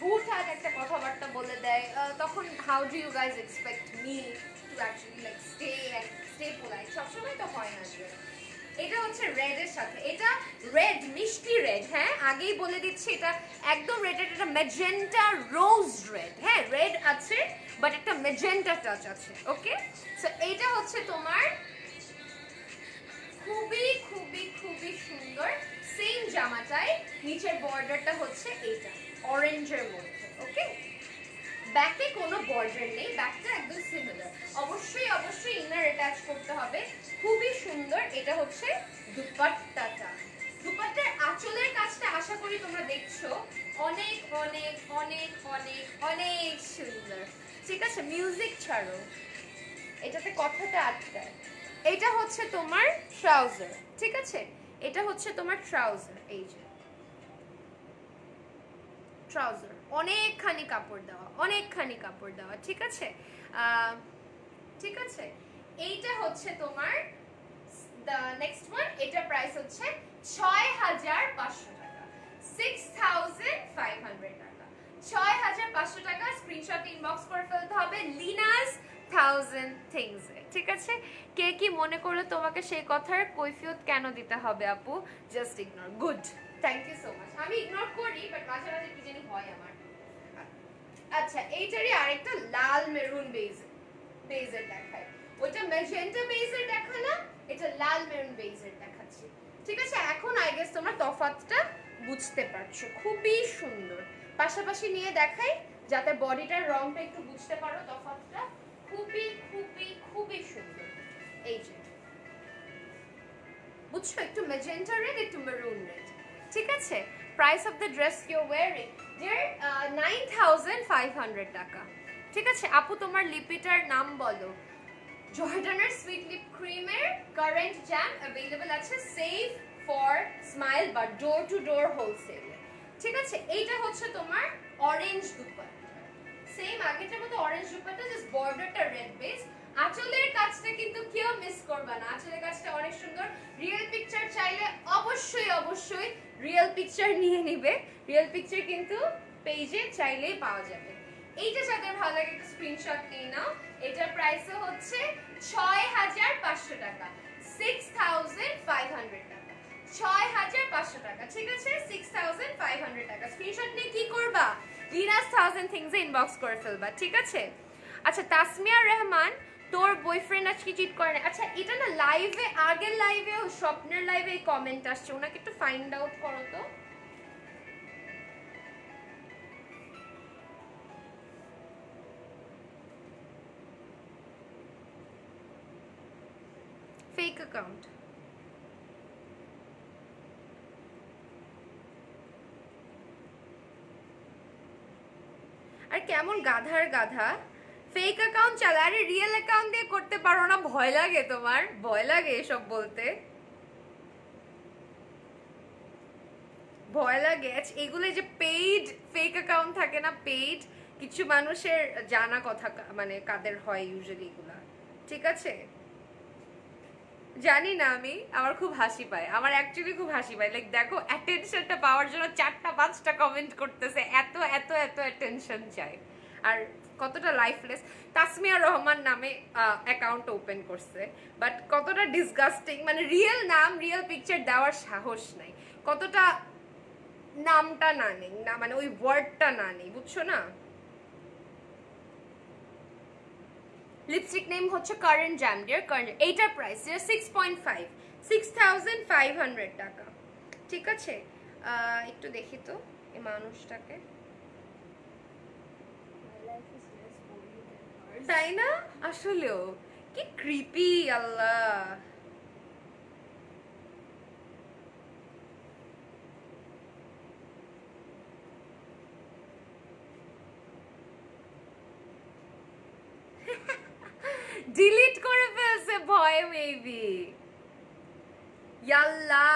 হুটহাট একটা কথাবার্তা বলে দেয়, তখন how do you guys expect me to actually like stay polite? সবসময় তো হয় না দিয়ে। এটা হচ্ছে রেড এর সাথে, এটা রেড মিষ্টি রেড, হ্যাঁ আগেই বলে দিচ্ছি এটা একদম রেড, এটা ম্যাজেন্টা রোজ রেড, হ্যাঁ রেড আছে বাট একটা ম্যাজেন্টা টাচ আছে। ওকে, সো এইটা হচ্ছে তোমার খুবই খুবই খুবই সুন্দর সেম জামাটাই নিচের বর্ডারটা হচ্ছে এইটা অরেঞ্জের মধ্যে। ওকে, ব্যাকে কোনো বর্ডার নেই, ব্যাকটা একদম সিমিলার। অবশ্যই অবশ্যই ইনার অ্যাটাচ করতে হবে, খুবই সুন্দর। এটা হচ্ছে দুপাট্টাটা, দুপাট্টার আঁচলের কাজটা আশা করি তোমরা দেখছো, অনেক অনেক অনেক অনেক অনেক সুন্দর। ঠিক আছে, মিউজিক ছাড়ো, এটাতে কথাটা আটকায়। এটা হচ্ছে তোমার ট্রাউজার, ঠিক আছে, এটা হচ্ছে তোমার ট্রাউজার, এই যে ট্রাউজার, অনেকখানি কাপড় দেওয়া, অনেকখানি কাপড় দেওয়া, ঠিক আছে। ঠিক আছে, এইটা হচ্ছে তোমার দ্য নেক্সট ওয়ান, এটা প্রাইস হচ্ছে 6500 টাকা, 6500 টাকা, 6500 টাকা। স্ক্রিনশট ইনবক্স করে ফেলতে হবে লিনাস 1000 থিংস এ, ঠিক আছে। কে কি মনে করলো তোমাকে সেই কথার কৈফিয়ত কেন দিতে হবে আপু, just ignore. Good, thank you so much. আমি ইগনোর করি বাট মাঝে মাঝে কি জানি হয় আমার। আচ্ছা, এইটারই আরেকটা লাল মেরুন বেজের দেখায়, ওইটা ম্যাজেন্টা বেজের দেখালাম, এটা লাল মেরুন বেজের দেখাচ্ছি, ঠিক আছে। এখন আই গেস তোমরা তফাৎটা বুঝতে পারছো, খুবই সুন্দর। পাশাপাশি নিয়ে দেখাই যাতে বডিটার রংটা একটু বুঝতে পারো তফাৎটা, খুবই খুবই খুবই সুন্দর। এই যে বুঝছো, একটু ম্যাজেন্টা রেড, একটু মেরুন রেড, ঠিক আছে। Price of the dress you wearing dear 9500 টাকা, ঠিক আছে। আপু তোমার লিপিটার নাম বলো। জর্ডানের সুইট লিপ ক্রিমের কারেন্ট জ্যাম अवेलेबल আছে সেভ ফর স্মাইল বা ডোর টু ডোর হোলসেল, ঠিক আছে। এইটা হচ্ছে তোমার অরেঞ্জ দুপাট্টা, সেম আগেরটার মতো অরেঞ্জ দুপাট্টা, জাস্ট বর্ডারটা রেড বেস। আঁচলের কাজটা কিন্তু কেউ মিস করবে না, আঁচলের কাজটা অনেক সুন্দর। রিয়েল পিকচার চাইলে অবশ্যই অবশ্যই রিয়েল পিকচার নিয়ে নিবে, রিয়েল পিকচার কিন্তু পেজে চাইলেই পাওয়া যাবে। এইটা যাদের ভালো লাগে একটা স্ক্রিনশট নিয়ে নাও। এটার প্রাইস হচ্ছে 6500 টাকা, 6500 টাকা, 6500 টাকা, ঠিক আছে, 6500 টাকা। স্ক্রিনশট নিয়ে কি করবা, লিনাস 1000 থিংস এ ইনবক্স করে ফেলবা, ঠিক আছে। আচ্ছা, তাসমিয়া রহমান, তোর বয়ফ্রেন্ড আজকে চিট করে না। আচ্ছা, এটা না লাইভে, আগের লাইভে স্বপ্নের লাইভে এই কমেন্ট আসছে, ওনাকে একটু ফাইন্ড আউট করো তো। ফেক অ্যাকাউন্ট, আর কেমন গাধার গাধা ফেক অ্যাকাউন্ট চালা, আরে রিয়েল অ্যাকাউন্ট দিয়ে করতে পারো না? ভয় লাগে তোমার, ভয় লাগে এসব বলতে, ভয় লাগে। এগুলো যে পেইড ফেক অ্যাকাউন্ট থাকে না, পেইড, কিছু মানুষের জানা কথা, মানে কাদের হয় ইউজুয়ালি এগুলা, ঠিক আছে। জানি না আমি, আমার খুব হাসি পায়, আমার অ্যাকচুয়ালি খুব হাসি পায়। লাইক দেখো, অ্যাটেনশনটা পাওয়ার জন্য 4টা 5টা কমেন্ট করতেছে, এত এত এত অ্যাটেনশন চাই, আর কতটা লাইফলেস। তাসমিয়া রহমান নামে অ্যাকাউন্ট ওপেন করছে, বাট কতটা ডিসগাস্টিং, মানে রিয়েল নাম রিয়েল পিকচার দেওয়ার সাহস নাই, কতটা নামটা না নেই, না মানে ওই ওয়ার্ডটা না নেই, বুঝছো না। লিপস্টিক নেম হচ্ছে কারেন্ট জ্যাম ডিয়ার, কারেন্ট। এইটার প্রাইস 6.5, 6500 টাকা, ঠিক আছে। একটু দেখি তো এই মানুষটাকে, তাই না? আসলেও কি ক্রিপি, আল্লাহ। ডিলিট করে ফেলছে ভয় মেবি, ইয়াল্লা।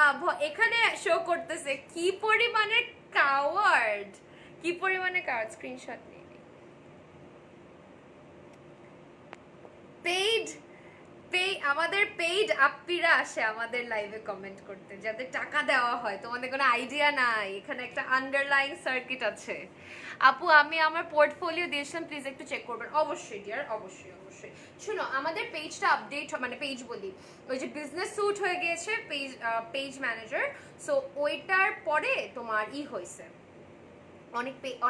এখানে শো করতেছে কি পরিমাণে কাওয়ার্ড, কি পরিমাণে কাওয়ার্ড। স্ক্রিনশট নিয়ে পেইড আমাদের পেইড আপ্পিরা আসে আমাদের লাইভে কমেন্ট করতে, যাদের টাকা দেওয়া হয়। তোমাদের কোনো আইডিয়া নাই, এখানে একটা আন্ডারলাইং সার্কিট আছে। আপু আমি আমার পোর্টফোলিও দিয়েছিলাম, প্লিজ একটু চেক করবেন। অবশ্যই ডিয়ার, অবশ্যই অবশ্যই। অবশ্যই। শুনো, আমাদের পেজটা আপডেট, মানে পেজ বলি, ওই যে বিজনেস স্যুট হয়ে গিয়েছে পেজ ম্যানেজার, সো ওইটার পরে তোমার হয়েছে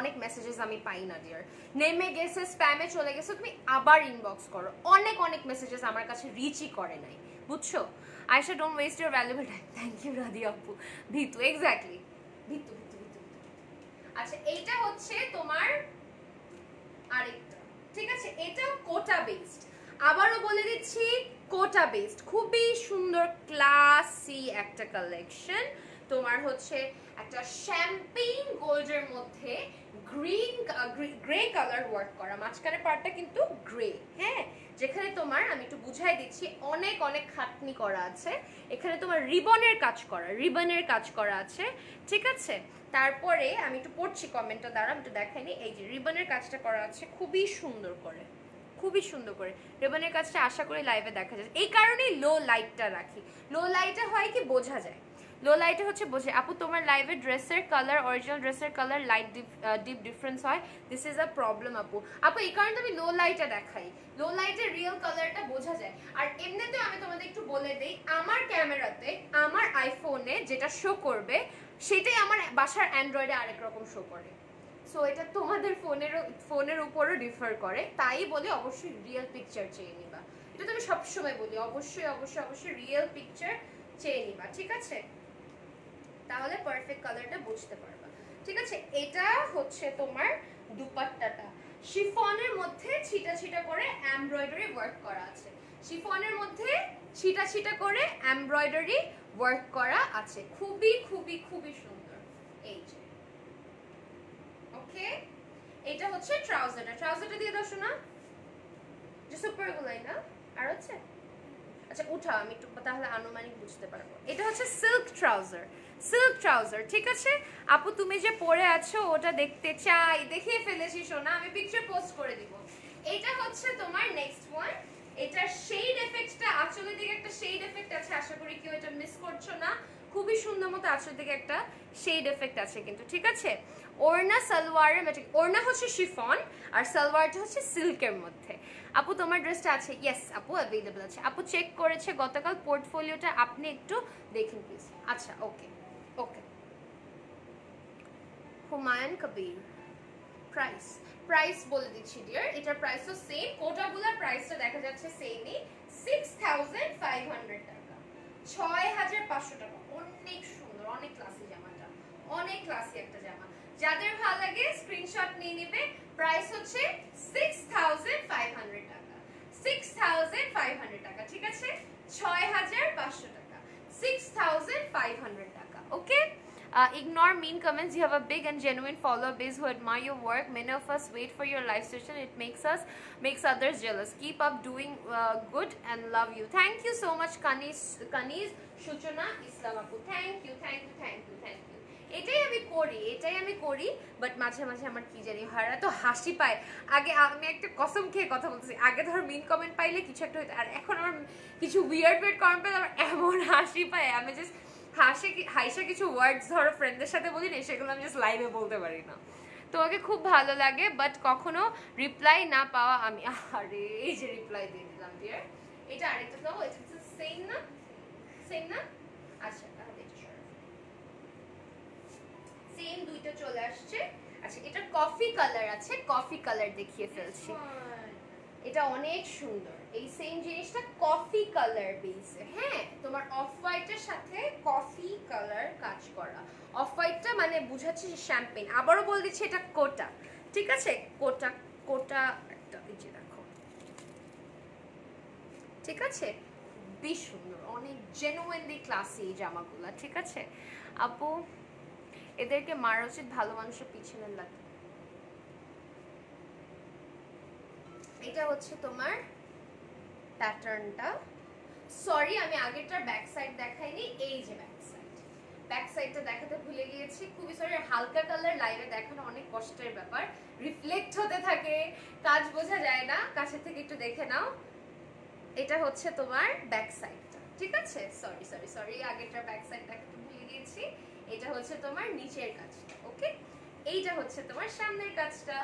অনেক মেসেজেস আমি পাই না ডিয়ার, নেমে গেছে, স্প্যামে চলে গেছে, তুমি আবার ইনবক্স করো, অনেক মেসেজেস আমার কাছে রিচই করে নাই, বুঝছো? Ayesha, don't waste your valuable time. Thank you Radhi আপু। ভিতু, এক্স্যাক্টলি, ভিতু। আচ্ছা, এইটা হচ্ছে তোমার আরেকটা, ঠিক আছে? এটা কোটা বেসড, আবারও বলে দিচ্ছি কোটা বেসড, খুবই সুন্দর ক্লাসি একটা কালেকশন। তোমার হচ্ছে একটা শ্যাম্পেইন গোল্ডের মধ্যে গ্রে কালার ওয়ার্ক করা, মাঝখানের পার্টটা কিন্তু গ্রে, হ্যাঁ, যেখানে তোমার, আমি একটু বুঝাই দিচ্ছি, অনেক খাটনি করা আছে এখানে, তোমার রিবনের কাজ করা আছে, ঠিক আছে? তারপরে আমি একটু পড়ছি কমেন্টটা, দ্বারা আমি একটু দেখাইনি, এই যে রিবনের কাজটা করা আছে খুবই সুন্দর করে রিবনের কাজটা আশা করি লাইভে দেখা যায়, এই কারণেই লো লাইটটা রাখি। লো লাইটে হয় কি বোঝা যায়, লো লাইটে হচ্ছে বোঝে। আপু, তোমার লাইভে ড্রেসের কালার, অরিজিনাল ড্রেসের কালার লাইট ডিপ ডিফারেন্স হয়, দিস ইজ আ প্রবলেম আপু। এই কারণে আমি লো লাইটে দেখাই, লো লাইটে রিয়েল কালারটা বোঝা যায়। আর এমনিতে আমি তোমাদের একটু বলে দেই, আমার ক্যামেরাতে, আমার আইফোনে যেটা শো করবে সেটাই আমার বাসার অ্যান্ড্রয়েডে আরেক রকম শো করে, সো এটা তোমাদের ফোনের উপরও ডিফার করে, তাই বলে অবশ্যই রিয়েল পিকচার চেয়ে নিবা, এটা তো আমি সবসময় বলি, অবশ্যই রিয়েল পিকচার চেয়ে নিবা, ঠিক আছে? তাহলে পারফেক্ট কালারটা বুঝতে পারবা, ঠিক আছে? এটা হচ্ছে তোমার দুপাট্টাটা, শিফনের মধ্যে ছিটা করে এমব্রয়ডারি ওয়ার্ক করা আছে, শিফনের মধ্যে ছিটা করে এমব্রয়ডারি ওয়ার্ক করা আছে, খুবই সুন্দর। এই যে, ওকে, এটা হচ্ছে ট্রাউজারটা দিয়ে দাও শোনা, যে সুপার গুলাই না, আর হচ্ছে, আচ্ছা উঠাও, আমি একটু তাহলে আনুমানিক বুঝতে পারবো। এটা হচ্ছে সিল্ক ট্রাউজার, ঠিক আছে আপু? তুমি যে পরে আছো ওটা দেখতে চাই, দেখিয়ে ফেলেছি সোনা, আমি পিকচার পোস্ট করে দিব। এটা হচ্ছে তোমার নেক্সট ওয়ান, এটার শেড এফেক্টটা, আঁচলের দিকে একটা শেড এফেক্ট আছে, আশা করি কেউ এটা মিস করছো না, খুবই সুন্দর মতো আঁচলের দিকে একটা শেড এফেক্ট আছে কিন্তু, ঠিক আছে? ওড়না সালোয়ারের ম্যাচিং, ওড়না হচ্ছে শিফন আর সালোয়ারটা হচ্ছে সিল্কের মধ্যে। আপু, তোমার ড্রেসটা আছে? ইয়েস আপু, অ্যাভেলেবল আছে। আপু চেক করেছে গতকাল পোর্টফোলিওটা, আপনি একটু দেখেন প্লিজ। আচ্ছা, ওকে। হুমায়ুন কবির, প্রাইস বলে দিচ্ছি ডিয়ার, এটার প্রাইসও সেম, কোটাগুলোর প্রাইসটা দেখা যাচ্ছে সেমই, 6500 টাকা, 6500 টাকা। অনেক সুন্দর, অনেক ক্লাসি জামাটা, অনেক ক্লাসি একটা জামা, যাদের ভালো লাগে স্ক্রিনশট নিয়ে নেবে। প্রাইস হচ্ছে 6500 টাকা, 6500 টাকা, ঠিক আছে? 6500 টাকা, 6500 টাকা, ওকে? Ignore mean comments. You have a big and genuine follower base who admire your work. Many of us wait for your live session. It makes others jealous. Keep up doing good and love you. Thank you so much, Kaniz Shuchana Islam apu. Thank you. এটাই আমি করি, but মাঝে আমার কি জানি হয়, তো হাসি পায়। আগে আমি একটা কসম খেয়ে কথা বলতেছি, আগে ধরো মিন কমেন্ট পাইলে কিছু একটা হতো, আর এখন আমার কিছু উইয়ার্ড কমেন্ট পাইলে আমার এমন হাসি পায়, আমি জাস্ট হাইসা কিছু ওয়ার্ডস ধরো ফ্রেন্ডদের সাথে বলি না, সেগুলো আমি জাস্ট লাইভে বলতে পারি না। তোমাকে খুব ভালো লাগে, বাট কখনো রিপ্লাই না পাওয়া আমি, আরে এই যে রিপ্লাই দিয়ে দিলাম ডিয়ার। এটা আরেকটা দাও, এটা সেম না? আচ্ছা, তাহলে সেম দুইটা চলে আসছে। আচ্ছা, এটা কফি কালার আছে, কফি কালার দেখিয়ে ফেলছি, এটা অনেক সুন্দর। এই সেম জিনিসটা কফি কালার বেসে, হ্যাঁ, তোমার অফ হোয়াইটের সাথে কফি কালার কাজ করা, অফ হোয়াইটটা মানে বুঝাচ্ছে শ্যাম্পেন, আবারও বল দিচ্ছি এটা কোটা, ঠিক আছে? কোটা একটা, এই যে দেখো, ঠিক আছে? বেশ সুন্দর, অনেক জেনুইনলি ক্লাসি এই জামাগুলা, ঠিক আছে আপু? এদেরকে মারা উচিত, ভালো মানুষের পিছনে লাগে। এটা হচ্ছে তোমার প্যাটার্নটা, সরি আমি আগেরটার ব্যাক সাইড দেখাইনি, এই যে ব্যাক সাইডটা দেখাতে ভুলে গিয়েছি, খুবই সরি। হালকা কালার লাইভে দেখানো অনেক কষ্টের ব্যাপার, রিফ্লেক্ট হতে থাকে, কাজ বোঝা যায় না, কাছে থেকে একটু দেখে নাও। এটা হচ্ছে তোমার ব্যাক সাইডটা, ঠিক আছে? সরি আগেরটার ব্যাক সাইড দেখাতে ভুলে গিয়েছি। এটা হচ্ছে তোমার নিচের কাজটা, ওকে? এইটা হচ্ছে তোমার সামনের কাজটা,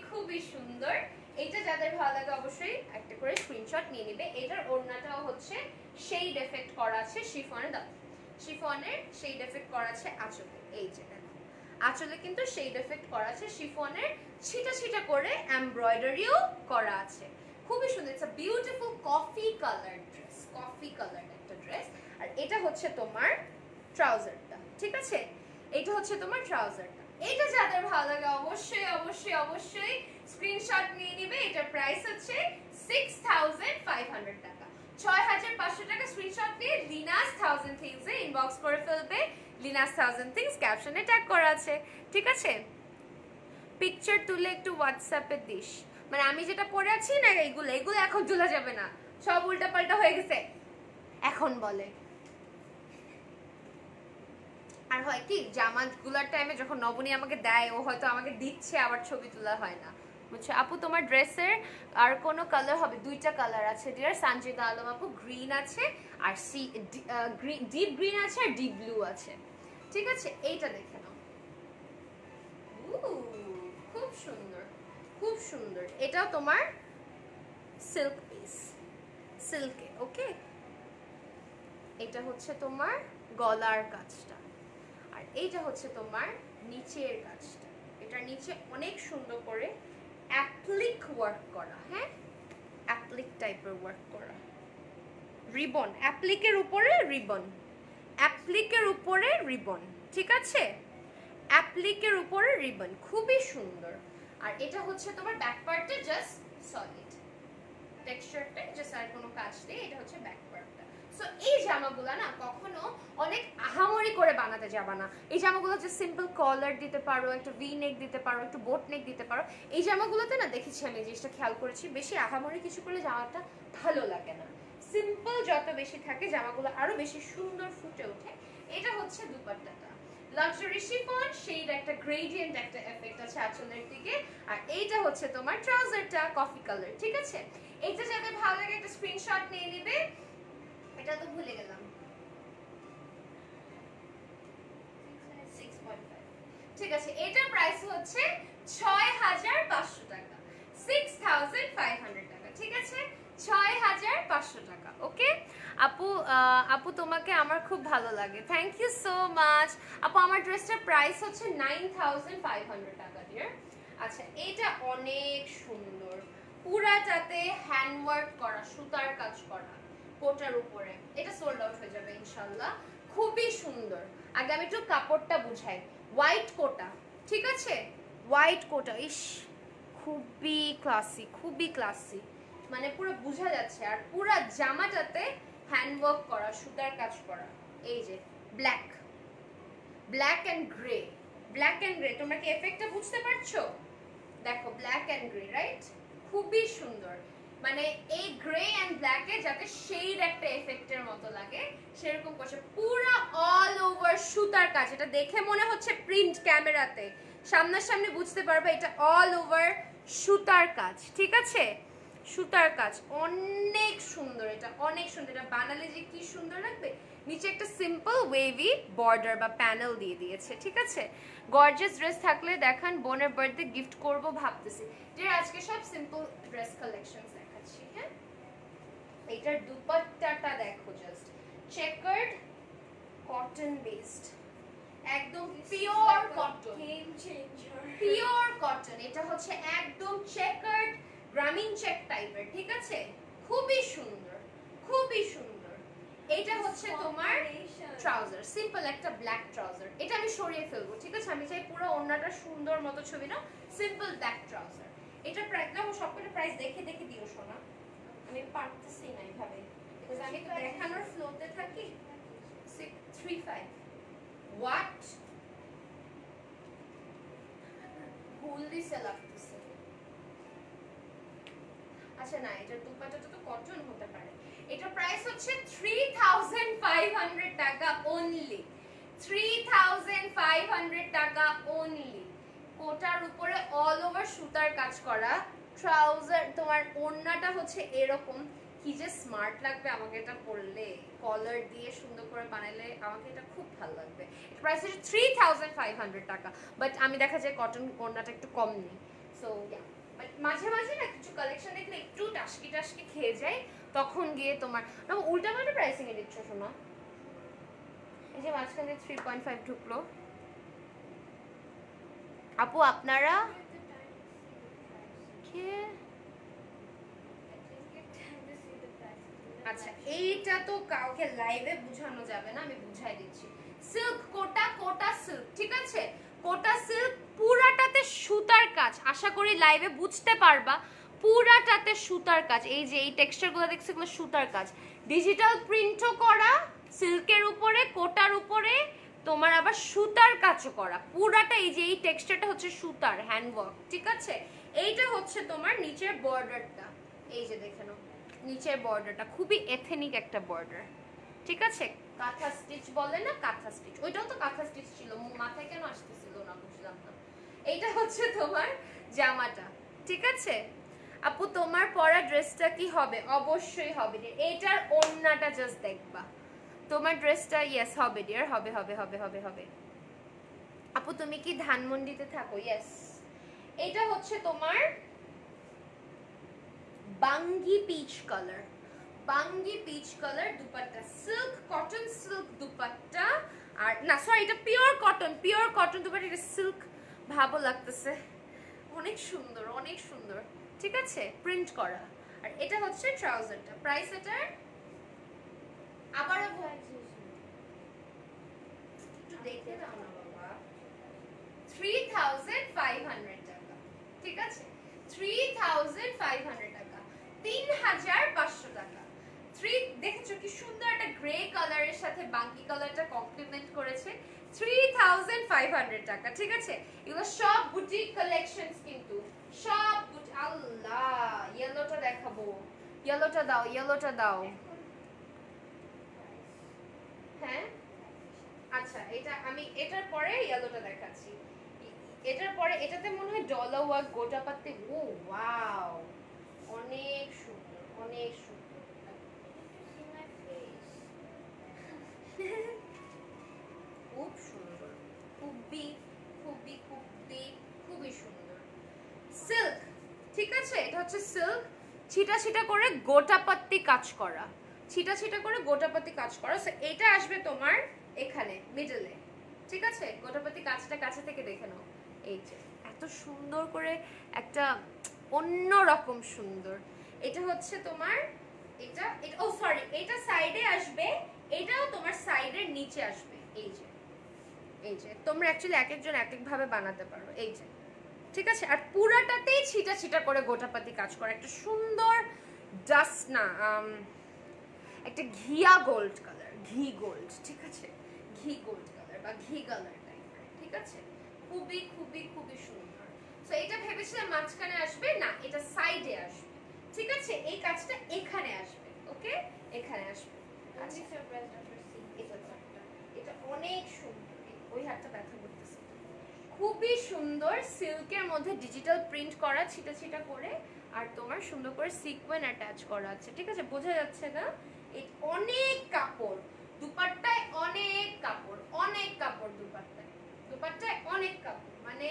খুবই সুন্দর। এইটা যাদের ভালো লাগে অবশ্যই একটা করে স্ক্রিনশট নিয়ে নেবে। এটার ওড়নাটাও হচ্ছে শেড এফেক্ট করা আছে শিফনের, দাও শিফনের শেড এফেক্ট করা আছে আঁচলে, এই যে দেখো আঁচলে কিন্তু শেড এফেক্ট করা আছে শিফনের, ছিটা ছিটা করে এমব্রয়ডারিও করা আছে, খুবই সুন্দর। It's a beautiful coffee colour dress, coffee colour একটা ড্রেস। আর এটা হচ্ছে তোমার ট্রাউজারটা, ঠিক আছে, এটা হচ্ছে তোমার ট্রাউজারটা। এটা যাদের ভালো লাগে অবশ্যই অবশ্যই অবশ্যই স্ক্রিনশট নিয়ে নিবে। এটার প্রাইস হচ্ছে 6500 টাকা, 6500 টাকা। স্ক্রিনশট নিয়ে লিনাস 1000 থিংস এ ইনবক্স করে ফেলবে। লিনাস 1000 থিংস ক্যাপশনে ট্যাগ করা আছে, ঠিক আছে। পিকচার তুলে একটু হোয়াটসঅ্যাপে দিস, মানে আমি যেটা পরে আছি না এইগুলো এগুলো এখন তোলা যাবে না, সব উল্টাপাল্টা হয়ে গেছে এখন বলে। আর হয় কি জামাগুলোর টাইমে যখন নবনী আমাকে দেয় ও হয়তো আমাকে দিচ্ছে আবার ছবি তোলা হয় না, বুঝছো। আপু তোমার ড্রেসের আর কোনো কালার হবে? দুইটা কালার আছে ডিয়ার সঞ্জিদা আলম আপু, গ্রিন আছে আর ডিপ গ্রিন আছে আর ডিপ ব্লু আছে, ঠিক আছে। এইটা দেখে নাও, খুব সুন্দর খুব সুন্দর। এটাও তোমার সিল্ক পিস, সিল্কে, ওকে। এটা হচ্ছে তোমার গলার কাজটা, আর এইটা হচ্ছে তোমার নিচের কাজটা। এটা নিচে অনেক সুন্দর করে অ্যাপ্লিক ওয়ার্ক করা, হ্যাঁ অ্যাপ্লিক টাইপের ওয়ার্ক করা, রিবন অ্যাপ্লিকের উপরে রিবন, অ্যাপ্লিকের উপরে রিবন, ঠিক আছে, অ্যাপ্লিকের উপরে রিবন, খুবই সুন্দর। আর এটা হচ্ছে তোমার ব্যাক পার্টটা জাস্ট সলিড টেক্সচারটা, জাস্ট আর কোনো কাজ নেই, এটা হচ্ছে ব্যাক পার্টটা। সো এই জামাগুলো না কখনো অনেক আহামরি করে বানাতে যাবা না। এই জামাগুলো যে সিম্পল কলার দিতে পারো, একটা ভি নেক দিতে পারো, একটু বোট নেক দিতে পারো। এই জামাগুলোতে না দেখেছি আমি জিনিসটা খেয়াল করেছি, বেশি আহামরি কিছু করলে জামাটা ভালো লাগে না। সিম্পল যত বেশি থাকে জামাগুলো আরো বেশি সুন্দর ফুটে ওঠে। এটা হচ্ছে দুপাট্টাটা, লাক্সারি শিফন শেড, একটা গ্রেডিয়েন্ট একটা এফেক্ট আছে আঁচলের দিকে। আর এইটা হচ্ছে তোমার ট্রাউজারটা কফি কালার, ঠিক আছে। এইটা যাদের ভালো লাগে একটা স্ক্রিনশট নিয়ে নেবে। এটা তো ভুলে গেলাম, 6.5, ঠিক আছে। এটার প্রাইস হচ্ছে 6500 টাকা, 6500 টাকা, ঠিক আছে, 6500 টাকা, ওকে। আপু আপু তোমাকে আমার খুব ভালো লাগে, থ্যাংক ইউ সো মাচ আপু। আমার ড্রেসটার প্রাইস হচ্ছে 9500 টাকা ডিয়ার। আচ্ছা এটা অনেক সুন্দর, পুরাটাতে হ্যান্ডওয়ার্ক করা, সুতার কাজ করা, কোটার উপরে। এটা সোল্ড আউট হয়ে যাবে ইনশাআল্লাহ, খুবই সুন্দর। আগে আমি একটু কাপড়টা বুঝাই, হোয়াইট কোটা, ঠিক আছে, হোয়াইট কোটা, ইস খুবই ক্লাসি, খুবই ক্লাসি, মানে পুরো বোঝা যাচ্ছে। আর পুরো জামাটাতে হ্যান্ডওয়ার্ক করা, সুতার কাজ করা। এই যে black, black and grey, black and grey, তোমরা কি এফেক্টটা বুঝতে পারছো? দেখো ব্ল্যাক এন্ড গ্রে, রাইট, খুবই সুন্দর। মানে এই গ্রে এন্ড ব্ল্যাকে যাতে শেড একটা এফেক্টের মতো লাগে সেরকম করছে, পুরো অল ওভার সুতার কাজ। এটা দেখে মনে হচ্ছে প্রিন্ট, ক্যামেরাতে সামনাসামনি বুঝতে পারবে এটা অল ওভার সুতার কাজ, ঠিক আছে, সুতার কাজ অনেক সুন্দর, এটা অনেক সুন্দর। এটা বানালে যে কি সুন্দর লাগবে। নিচে একটা সিম্পল ওয়েভি বর্ডার বা প্যানেল দিয়ে দিয়েছে, ঠিক আছে। গর্জিয়াস ড্রেস থাকলে দেখান, বোনের বার্থডে গিফট করব ভাবতেছি। যে আজকে সব সিম্পল ড্রেস কালেকশনস দেখাচ্ছি, হ্যাঁ। এটার দুপাট্টাটা দেখো, জাস্ট চেকার্ড কটন বেসড, একদম pure cotton, game changer, pure cotton. এটা হচ্ছে একদম চেকার্ড গ্রামীণ চেক টাইপের, ঠিক আছে, খুবই সুন্দর, খুবই সুন্দর। এটা হচ্ছে তোমার ট্রাউজার, সিম্পল একটা ব্ল্যাক ট্রাউজার। এটা আমি সরিয়ে ফেলবো, ঠিক আছে, আমি চাই পুরো ওড়নাটা সুন্দর মতো ছবি না, সিম্পল ব্ল্যাক ট্রাউজার। এটা প্রাইস না, সবকটা প্রাইস দেখে দেখে দিও শোনা, আমি পারতেছি না এইভাবে, বিকজ আমি তো দেখানোর ফ্লোতে থাকি। 635 হোয়াট ভুল দিছে লাগতেছে। আচ্ছা না, এটার দুপাট্টাটা তো কটন হতে পারে। এটা প্রাইস হচ্ছে 3500 টাকা অনলি, 3500 টাকা অনলি। কোটার উপরে অল ওভার সুতার কাজ করা ট্রাউজার, তোমার ওড়নাটা হচ্ছে এরকম, কি যে স্মার্ট লাগবে আমাকে এটা পরলে, কলার দিয়ে সুন্দর করে বানালে আমাকে এটা খুব ভালো লাগবে। প্রাইস হচ্ছে 3500 টাকা, বাট আমি দেখা যায় কটন ওড়নাটা একটু কম নেই, সো ইয়া। মাঝে মাঝে না কিছু কালেকশন দেখলে একটু টাসকি টাসকি খেয়ে যায়, তখন গিয়ে তোমার না উল্টা পাল্টা প্রাইসিং এ দিচ্ছ শোনা। এই যে মাঝখানে 3.5 ঢুকলো। আপু আপনারা আচ্ছা এইটা তো কাউকে লাইভে বোঝানো যাবে না, আমি বুঝাই দিচ্ছি। সিল্ক কোটা, কোটা সিল্ক, ঠিক আছে? কোটা সিল্ক পুরাটাতে সুতার কাজ, আশা করি লাইভে বুঝতে পারবা। পুরাটাতে সুতার কাজ, এই যে এই টেক্সচারগুলো দেখছো এগুলো সুতার কাজ, ডিজিটাল প্রিন্টও করা সিল্কের উপরে, কোটার উপরে তোমার আবার সুতার কাজও করা। পুরাটা এই যে এই টেক্সচারটা হচ্ছে সুতার হ্যান্ডওয়ার্ক, ঠিক আছে? এইটা হচ্ছে তোমার নিচের বর্ডারটা, এই যে দেখে নাও নিচের বর্ডারটা খুবই এথেনিক একটা বর্ডার, ঠিক আছে? কাঁথা স্টিচ বলে না, কাঁথা স্টিচ, ওইটাও তো কাঁথা স্টিচ ছিল, মাথায় কেন আসতেছিল না বুঝলাম না। এইটা হচ্ছে তোমার জামাটা, ঠিক আছে? আপু তোমার পরা ড্রেসটা কি হবে? অবশ্যই হবে। এইটার ওড়নাটা জাস্ট দেখবা, তোমার ড্রেসটা ইয়েস হবে ডিয়ার, হবে হবে হবে হবে হবে। আপু তুমি কি ধানমন্ডিতে থাকো? ইয়েস। এটা হচ্ছে তোমার বাঙ্গি পিচ কালার, বাঙ্গি peach colour dupatta, silk cotton silk dupatta. আর না সরি এটা pure cotton, pure cotton dupatta, এটা সিল্ক ভালো লাগতেছে, অনেক সুন্দর অনেক সুন্দর, ঠিক আছে? প্রিন্ট করা। আর এটা হচ্ছে ট্রাউজারটা, প্রাইস এটার আবারও একটু দেখে দাও না বাবা, 3500 টাকা, ঠিক আছে? 3500 টাকা, 3500 টাকা। দেখেছো কি সুন্দর একটা গ্রে কালারের সাথে বাঙ্কি কালারটা কমপ্লিমেন্ট করেছে, 3500 টাকা, ঠিক আছে? এগুলো সব বুটিক কালেকশনস কিন্তু, সব আল্লাহ ইয়েলোটা দেখাবো, ইয়েলোটা দাও, ইয়েলোটা দাও। হ্যাঁ আচ্ছা এটা আমি এটার পরে ইয়েলোটা দেখাচ্ছি, এটার পরে এটাতে মনে হয় ডলার ওয়ার্ক গোটা পাতে, ও ওয়াও অনেক সুন্দর অনেক সুন্দর। খুব সুন্দর, খুবই খুবই খুবই খুবই সুন্দর সিল্ক, ঠিক আছে? এটা হচ্ছে সিল্ক, ছিটা ছিটা করে গোটাপাত্তি কাজ করা, ছিটা ছিটা করে গোটাপাতি কাজ করা। সো এটা আসবে তোমার এখানে মিডলে, ঠিক আছে? গোটাপাতি কাজটা কাছে থেকে দেখে নাও, এই যে এত সুন্দর করে একটা অন্য রকম সুন্দর। এটা হচ্ছে তোমার এটা ও সরি এটা সাইডে আসবে, এটাও তোমার সাইডের নিচে আসবে, এই যে এই যে তোমরা অ্যাকচুয়ালি এক একজন এক এক ভাবে বানাতে পারো, এই যে ঠিক আছে? আর পুরাটাতেই ছিটা ছিটা করে গোটাপাতি কাজ করা, একটা সুন্দর ডাস্ট না একটা ঘিয়া গোল্ড কালার, ঘি গোল্ড, ঠিক আছে? ঘি গোল্ড কালার বা ঘি কালার টাইপের, ঠিক আছে? খুবই খুবই খুবই সুন্দর। সো এটা ভেবেছিলাম মাঝখানে আসবে, না এটা সাইডে আসবে, ঠিক আছে? এই কাজটা এখানে আসবে, ওকে এখানে আসবে। আচ্ছা এটা অনেক সুন্দর, ওই হাতটা ব্যথা করতেছে। খুবই সুন্দর সিল্কের মধ্যে ডিজিটাল প্রিন্ট করা ছিটা ছিটা করে, আর তোমার সুন্দর করে সিকোয়েন অ্যাটাচ করা আছে, ঠিক আছে? বোঝা যাচ্ছে না? অনেক কাপড় দুপাট্টায়, অনেক কাপড়, অনেক কাপড় দুপাট্টায়, দুপাট্টায় অনেক কাপড়, মানে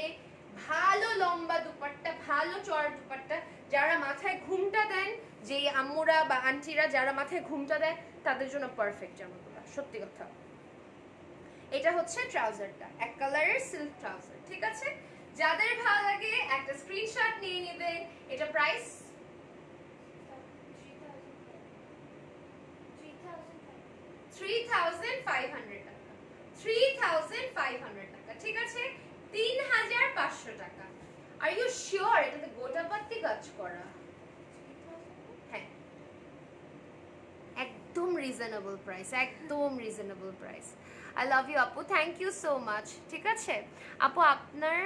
ভালো লম্বা দুপাট্টা, ভালো চড়া দুপাট্টা। যারা মাথায় ঘুমটা দেন, যে আম্মুরা বা আন্টিরা যারা মাথায় ঘুমটা দেয় তাদের জন্য পারফেক্ট জামাগুলো, সত্যি কথা। এটা হচ্ছে ট্রাউজারটা, এক কালারের সিল্ক ট্রাউজার, ঠিক আছে? যাদের ভালো লাগে একটা স্ক্রিনশট নিয়ে নেবে। এটা প্রাইস 3500 টাকা, 3500 টাকা, ঠিক আছে? 3500 টাকা। আর ইউ শিওর এটাতে গোটাপাতি কাজ করা? হ্যাঁ একদম রিজনেবল প্রাইস, একদম reasonable price. I love you আপু, থ্যাংক ইউ সো মাচ, ঠিক আছে? আপু আপনার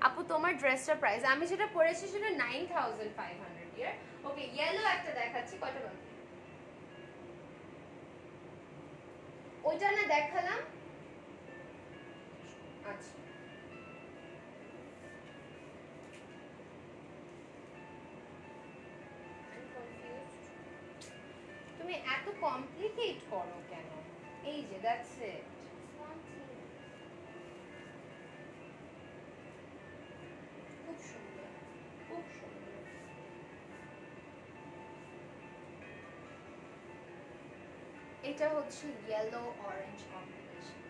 আপু তোমার ড্রেসটার প্রাইস, আমি যেটা পরেছি সেটা 9500 ইয়ার। ওকে ইয়েলো একটা দেখাচ্ছি, কয়টা বাকি? ওইটা না দেখালাম, আচ্ছা তুমি এত কমপ্লিকেট করো কেন? এই যে দ্যাটস ইট, এটা হচ্ছে ইয়েলো অরেঞ্জ কম্বিনেশন।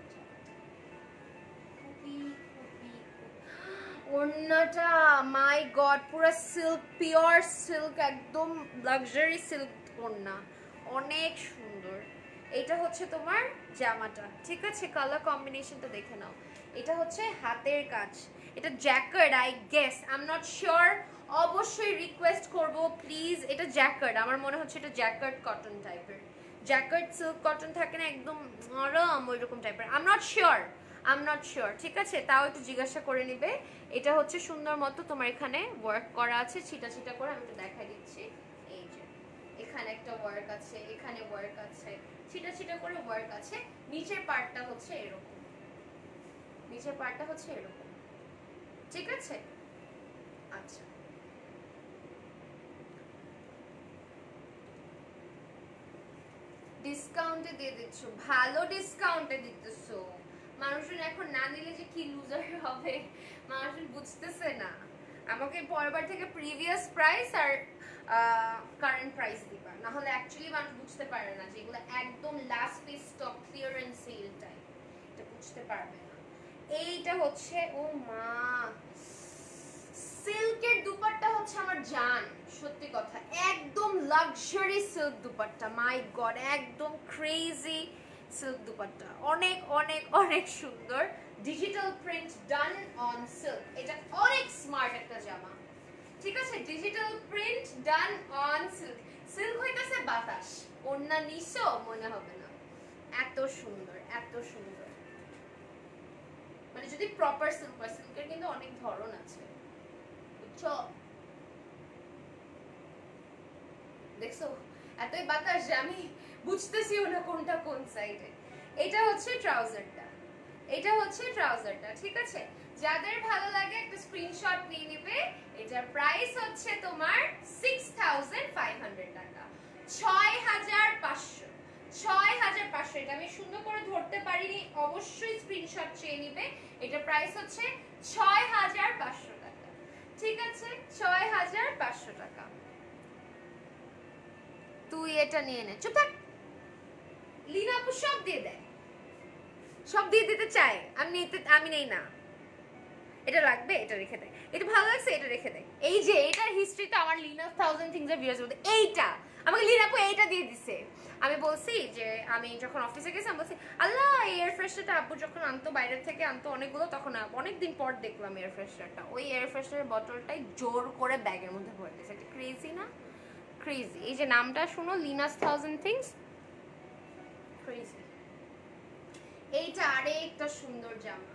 খুবই খুবই ওড়নাটা মাই গড পুরো সিল্ক, পিওর সিল্ক, একদম লাক্সারি সিল্ক ওড়না, অনেক সুন্দর। এটা হচ্ছে তোমার জামাটা, ঠিক আছে? কালার কম্বিনেশনটা দেখে নাও। এটা হচ্ছে হাতের কাজ, এটা jacket I guess, I am not sure. অবশ্যই রিকোয়েস্ট করব প্লিজ, এটা জ্যাকেট, আমার মনে হচ্ছে এটা জ্যাকেট কটন টাইপের, জ্যাকেট সিল্ক কটন থাকে না একদম নরম ওইরকম টাইপের, আই এম নট শিওর, ঠিক আছে? তাও একটু জিজ্ঞাসা করে নিবে। এটা হচ্ছে সুন্দর মতো তোমার এখানে ওয়ার্ক করা আছে, ছিটা ছিটা করে, আমি একটু দেখাই দিচ্ছি। এই যে এখানে একটা ওয়ার্ক আছে, এখানে ওয়ার্ক আছে, ছিটা ছিটা করে ওয়ার্ক আছে। নিচের পার্টটা হচ্ছে এরকম, নিচের পার্টটা হচ্ছে এরকম, ঠিক আছে? আচ্ছা, ডিসকাউন্টে দিয়ে দিচ্ছ, ভালো ডিসকাউন্টে দিতেছো। মানুষজন এখন না নিলে যে কি লুজার হবে, মানুষজন বুঝতেছে না। আমাকে পরেরবার থেকে প্রিভিয়াস প্রাইস আর কারেন্ট প্রাইস দিবা, না হলে অ্যাকচুয়ালি মানুষ বুঝতে পারে না যেগুলো একদম last piece stock clearance sale type, এটা বুঝতে পারবে না। এইটা হচ্ছে ও মা, সিল্কের দুপাট্টা হচ্ছে আমার জান, সত্যি কথা, একদম লাক্সারি সিল্ক দুপাট্টা, মাই গড, একদম ক্রেজি সিল্ক দুপাট্টা, অনেক অনেক অনেক সুন্দর, digital print done on silk. এটা অনেক স্মার্ট একটা জামা, ঠিক আছে? Digital print done on silk, silk হইতাছে বাতাস, ওড়না নিছো মনে হবে না, এত সুন্দর, এত সুন্দর। মানে যদি প্রপার সিল্ক হয়, সিল্কের কিন্তু অনেক ধরন আছে, বুঝছো? দেখছো এতই বাতাস যে আমি বুঝতেছিও না কোনটা কোন সাইডে। এটা হচ্ছে ট্রাউজারটা, এটা হচ্ছে ট্রাউজারটা, ঠিক আছে? যাদের ভালো লাগে একটা স্ক্রিনশট নিয়ে নেবে। এটার প্রাইস হচ্ছে তোমার 6500 টাকা, 6500, 6500। এটা আমি সুন্দর করে ধরতে পারিনি, অবশ্যই স্ক্রিনশট চেয়ে নিবে। এটার প্রাইস হচ্ছে 6500 টাকা, ঠিক আছে? 6500 টাকা। তুই এটা নিয়ে নে, চুপ থাক। লিনা আপু সব দিয়ে দেয়, সব দিয়ে দিতে চায়, আমি নেই না। এটা লাগবে, এটা রেখে দেয়, এটা ভালো লাগছে, এটা রেখে দেয়। এই যে এটার হিস্ট্রিটা আমার লিনা 1000 থিংস এর ভিডিওর মধ্যে, এইটা আমাকে লিনা আপু এইটা দিয়ে দিছে। আমি বলছি যে আমি যখন অফিসে গেছি, আমি বলছি আল্লাহ এয়ার ফ্রেশনারটা আপু যখন আনতো, বাইরের থেকে আনতো অনেকগুলো, তখন অনেকদিন পর দেখলাম এয়ার ফ্রেশনারটা, ওই এয়ার ফ্রেশনারের বোতলটাই জোর করে ব্যাগের মধ্যে ভরে দিয়েছে। এটা ক্রেজি না? ক্রেজি। এই যে নামটা শুনো, লিনাস 1000 থিংস, ক্রেজি। এইটা আরেকটা সুন্দর জামা,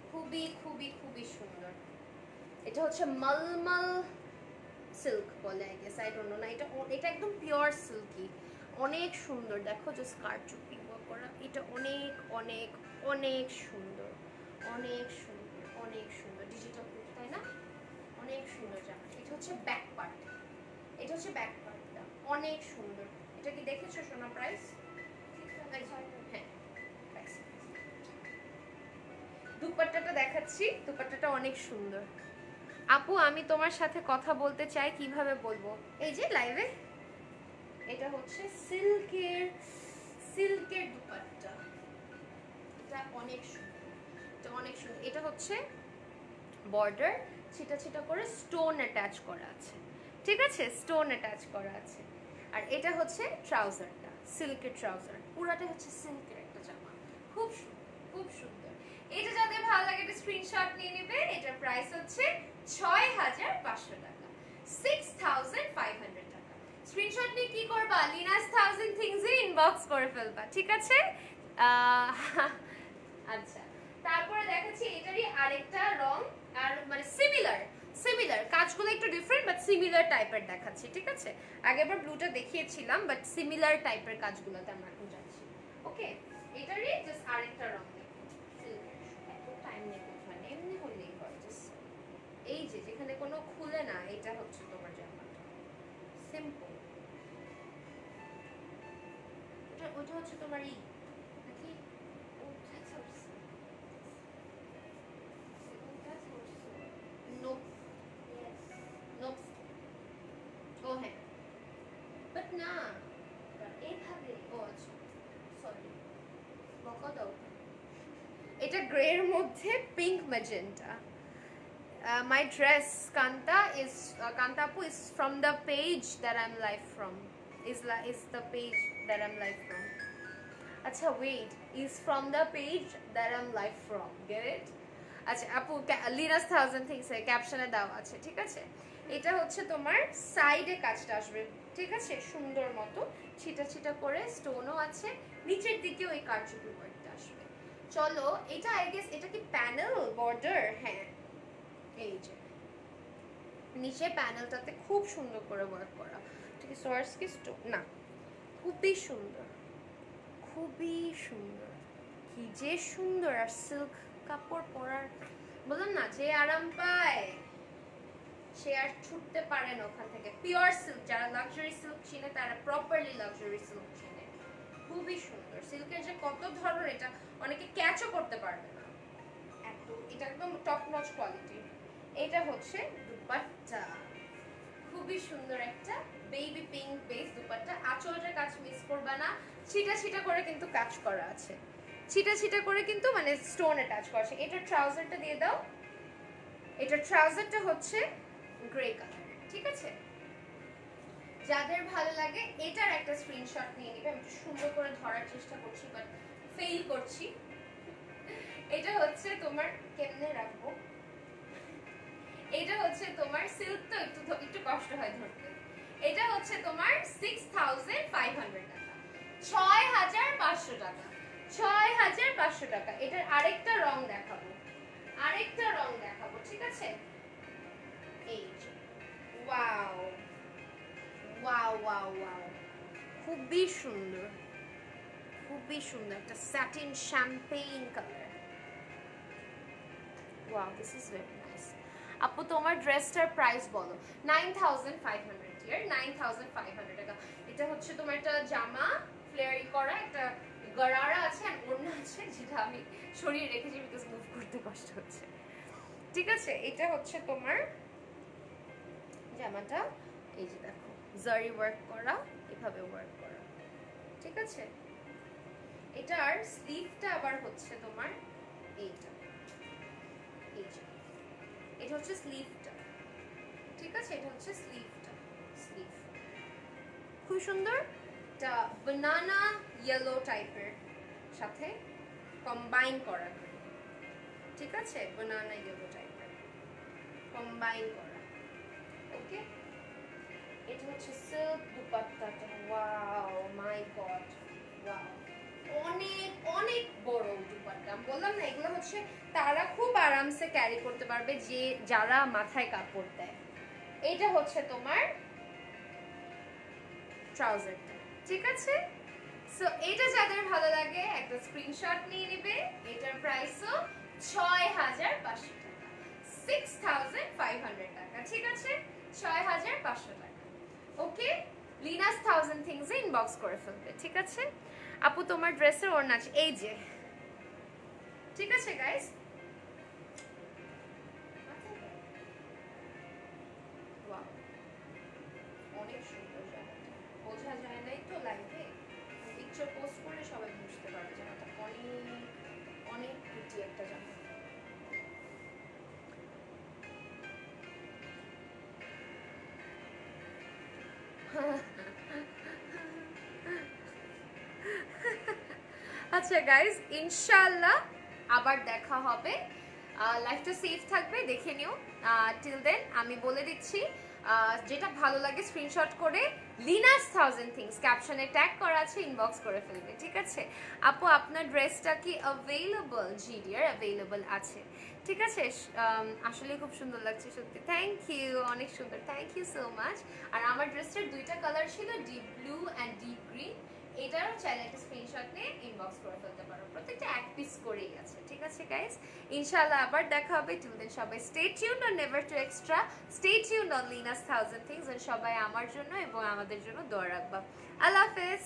খুবই খুবই খুবই সুন্দর। এটা হচ্ছে মলমল সিল্ক বলে, I guess, I don't know, না এটা এটা একদম পিওর সিল্কি, অনেক সুন্দর। দেখো যে স্কার্ট চুপি করা, এটা অনেক অনেক অনেক সুন্দর, অনেক সুন্দর, অনেক সুন্দর, ডিজিটাল প্রিন্ট, তাই না? অনেক সুন্দর জামা। এটা হচ্ছে ব্যাক পার্ট, এটা হচ্ছে ব্যাক পার্টটা, অনেক সুন্দর। এটা কি দেখেছো সোনা? প্রাইস? হ্যাঁ, প্রাইস। দুপাট্টাটা দেখাচ্ছি, দুপাট্টাটা অনেক সুন্দর। আপু আমি তোমার সাথে কথা বলতে চাই, কিভাবে বলবো? এই যে লাইভে। এটা হচ্ছে সিল্কের, সিল্কের দুপাট্টা, এটা অনেক সুন্দর, এটা অনেক সুন্দর। এটা হচ্ছে বর্ডার ছিটা ছিটা করে স্টোন অ্যাটাচ করা আছে, ঠিক আছে? স্টোন অ্যাটাচ করা আছে। আর এটা হচ্ছে ট্রাউজারটা, সিল্কের ট্রাউজার, পুরাটা হচ্ছে সিল্কের একটা জামা, খুব সুন্দর, খুব সুন্দর। এটা যাদের ভালো লাগে একটা স্ক্রিনশট নিয়ে নেবে। এটার প্রাইস হচ্ছে 6500 টাকা, 6500 টাকা। স্ক্রিনশট নিয়ে কি করবা? লিনাস 1000 থিংস এ ইনবক্স করে ফেলবা, ঠিক আছে? আচ্ছা, তারপরে দেখাচ্ছি এটারই আরেকটা রং, আর মানে সিমিলার, সিমিলার কাজগুলো একটু ডিফারেন্ট বাট সিমিলার টাইপের দেখাচ্ছি, ঠিক আছে? আগেরবার ব্লুটা দেখিয়েছিলাম বাট সিমিলার টাইপের কাজগুলোতে আমরা এখন যাচ্ছি, ওকে? এটারই জাস্ট আরেকটা রং দেখো, সিল্কের। এত টাইম নেই কোথায়, এমনি হলেই হয়। জাস্ট এই যে যেখানে কোনো খুলে না, এটা হচ্ছে তোমার জামাটা, সিম্পল। ওটা হচ্ছে তোমার ই নাকি? নোপ, নোপ, ও হ্যাঁ, বাট না এইভাবে, ও আচ্ছা গ্রে এর মধ্যে pink magenta. My dress Kanta Apu is from the page that I'm live from. Is the page that I'm live from. Acha wait, is from the page that I'm live from. Get it? আচ্ছা আপু Linus 1000 things এর ক্যাপশনে দেওয়া আছে, ঠিক আছে? এটা হচ্ছে তোমার সাইডে কাজটা আসবে, ঠিক আছে? সুন্দর মতো ছিটা ছিটা করে স্টোনও আছে, নিচের দিকেও এই কারচুপি ওয়ার্কটা আসবে। চলো এটা আই গেস এটা কি প্যানেল বর্ডার? হ্যাঁ, এই যে নিচে প্যানেলটাতে খুব সুন্দর করে ওয়ার্ক করা, ঠিক আছে? সোয়ার্স কি স্টোন না, খুবই সুন্দর, খুবই সুন্দর, কি যে সুন্দর। আর সিল্ক কাপড় পরার বললাম না, যে আরাম পায় সে আর ছুটতে পারে না ওখান থেকে। পিওর সিল্ক, যারা লাক্সারি সিল্ক চিনে তারা প্রপারলি লাক্সারি সিল্ক চিনে। খুবই সুন্দর। সিল্কের যে কত ধরনের, এটা অনেকে ক্যাচও করতে পারবে না এত, এটা একদম টপ নচ কোয়ালিটি। এটা হচ্ছে দুপাট্টা, খুবই সুন্দর একটা বেবি পিঙ্ক বেস দুপাট্টা। আঁচলটার কাজ মিস করবে না, ছিটা ছিটা করে কিন্তু কাজ করা আছে, ছিটা ছিটা করে কিন্তু মানে স্টোন অ্যাটাচ করা আছে। এটা ট্রাউজারটা দিয়ে দাও, এটা ট্রাউজারটা হচ্ছে গ্রে কালার, ঠিক আছে? যাদের ভালো লাগে এটার একটা স্ক্রিনশট নিয়ে নিবে। আমি সুন্দর করে ধরার চেষ্টা করছি বাট ফেল করছি। এটা হচ্ছে তোমার কেমনে রাখবো, এটা হচ্ছে তোমার সিল্ক তো একটু কষ্ট হয় ধরতে। এটা হচ্ছে তোমার 6500 টাকা, 6500 টাকা, 6500 টাকা। এটার আরেকটা রং দেখাবো, আরেকটা রং দেখাবো, ঠিক আছে? এই যে ওয়াও ওয়াও ওয়াও ওয়াও, খুবই সুন্দর, খুবই সুন্দর একটা satin Champagne colour. Wow, this is very nice. আপু তোমার ড্রেসটার প্রাইস বলো। 9500 ইয়ার, 9500 টাকা। এটা হচ্ছে তোমার একটা জামা ফ্লেয়ারি করা, একটা গরারা আছে আর ওড়না আছে, যেটা আমি সরিয়ে রেখেছি বিকজ মুভ করতে কষ্ট হচ্ছে, ঠিক আছে? এটা হচ্ছে তোমার জামাটা, এই যে দেখো জারি ওয়ার্ক করা, এভাবে ওয়ার্ক করা, ঠিক আছে? এটার স্লিভটা আবার হচ্ছে তোমার এইটা, এই যে এটা হচ্ছে স্লিভটা, ঠিক আছে? এটা হচ্ছে স্লিভটা, স্লিভ খুব সুন্দর। এটা বানানা ইয়েলো টাইপের সাথে কম্বাইন করা, ঠিক আছে? বানানা ইয়েলো টাইপের কম্বাইন করা, ওকে? এটা হচ্ছে সিল্ক দুপাট্টাটা, ওয়াও মাই গড, ওয়াও, অনেক অনেক বড় দুপাট্টা। বললাম না এগুলো হচ্ছে তারা খুব আরামসে ক্যারি করতে পারবে যে যারা মাথায় কাপড় দেয়। এটা হচ্ছে তোমার ট্রাউজারটা, ঠিক আছে? সো এটা যাদের ভালো লাগে একটা স্ক্রিনশট নিয়ে নেবে। এটার প্রাইসও 6500 টাকা, 6500 টাকা, ঠিক আছে? 6500 টাকা, ওকে? লিনাস 1000 থিংস এ ইনবক্স করে ফেলবে, ঠিক আছে? আপু তোমার ড্রেসের ওড়না আছে, এই যে, ঠিক আছে গাইস? ওয়াও, অনেক সুন্দর জামাটা, বোঝা যায় নাই তো লাইভে, পিকচার পোস্ট করলে সবাই বুঝতে পারবে জামাটা অনেক অনেক প্রিটি একটা জামা। আচ্ছা গাইস, ইনশাআল্লাহ আবার দেখা হবে, লাইফটা সেফ থাকবে, দেখে নিও। টিল দেন আমি বলে দিচ্ছি, যেটা ভালো লাগে স্ক্রিনশট করে লিনাস 1000 থিংস ক্যাপশনে ট্যাগ করা আছে, ইনবক্স করে ফেলবে, ঠিক আছে? আপু আপনার ড্রেসটা কি অ্যাভেলেবল? জি ডিয়ার, অ্যাভেলেবল আছে, ঠিক আছে? আসলে খুব সুন্দর লাগছে সত্যি, থ্যাংক ইউ, অনেক সুন্দর, থ্যাংক ইউ সো মাচ। আর আমার ড্রেসটার দুইটা কালার ছিল, deep blue and deep green. এটারও চাইলে একটা স্ক্রিনশট নিয়ে ইনবক্স করে ফেলতে পারো, প্রত্যেকটা এক পিস করেই আছে, ঠিক আছে গাইস? ইনশাআল্লাহ আবার দেখা হবে। টিল দেন সবাই stay tuned on never too extra, stay tuned on Lina's 1000 things. আর সবাই আমার জন্য এবং আমাদের জন্য দোয়া রাখবা। আল্লাহ হাফেজ।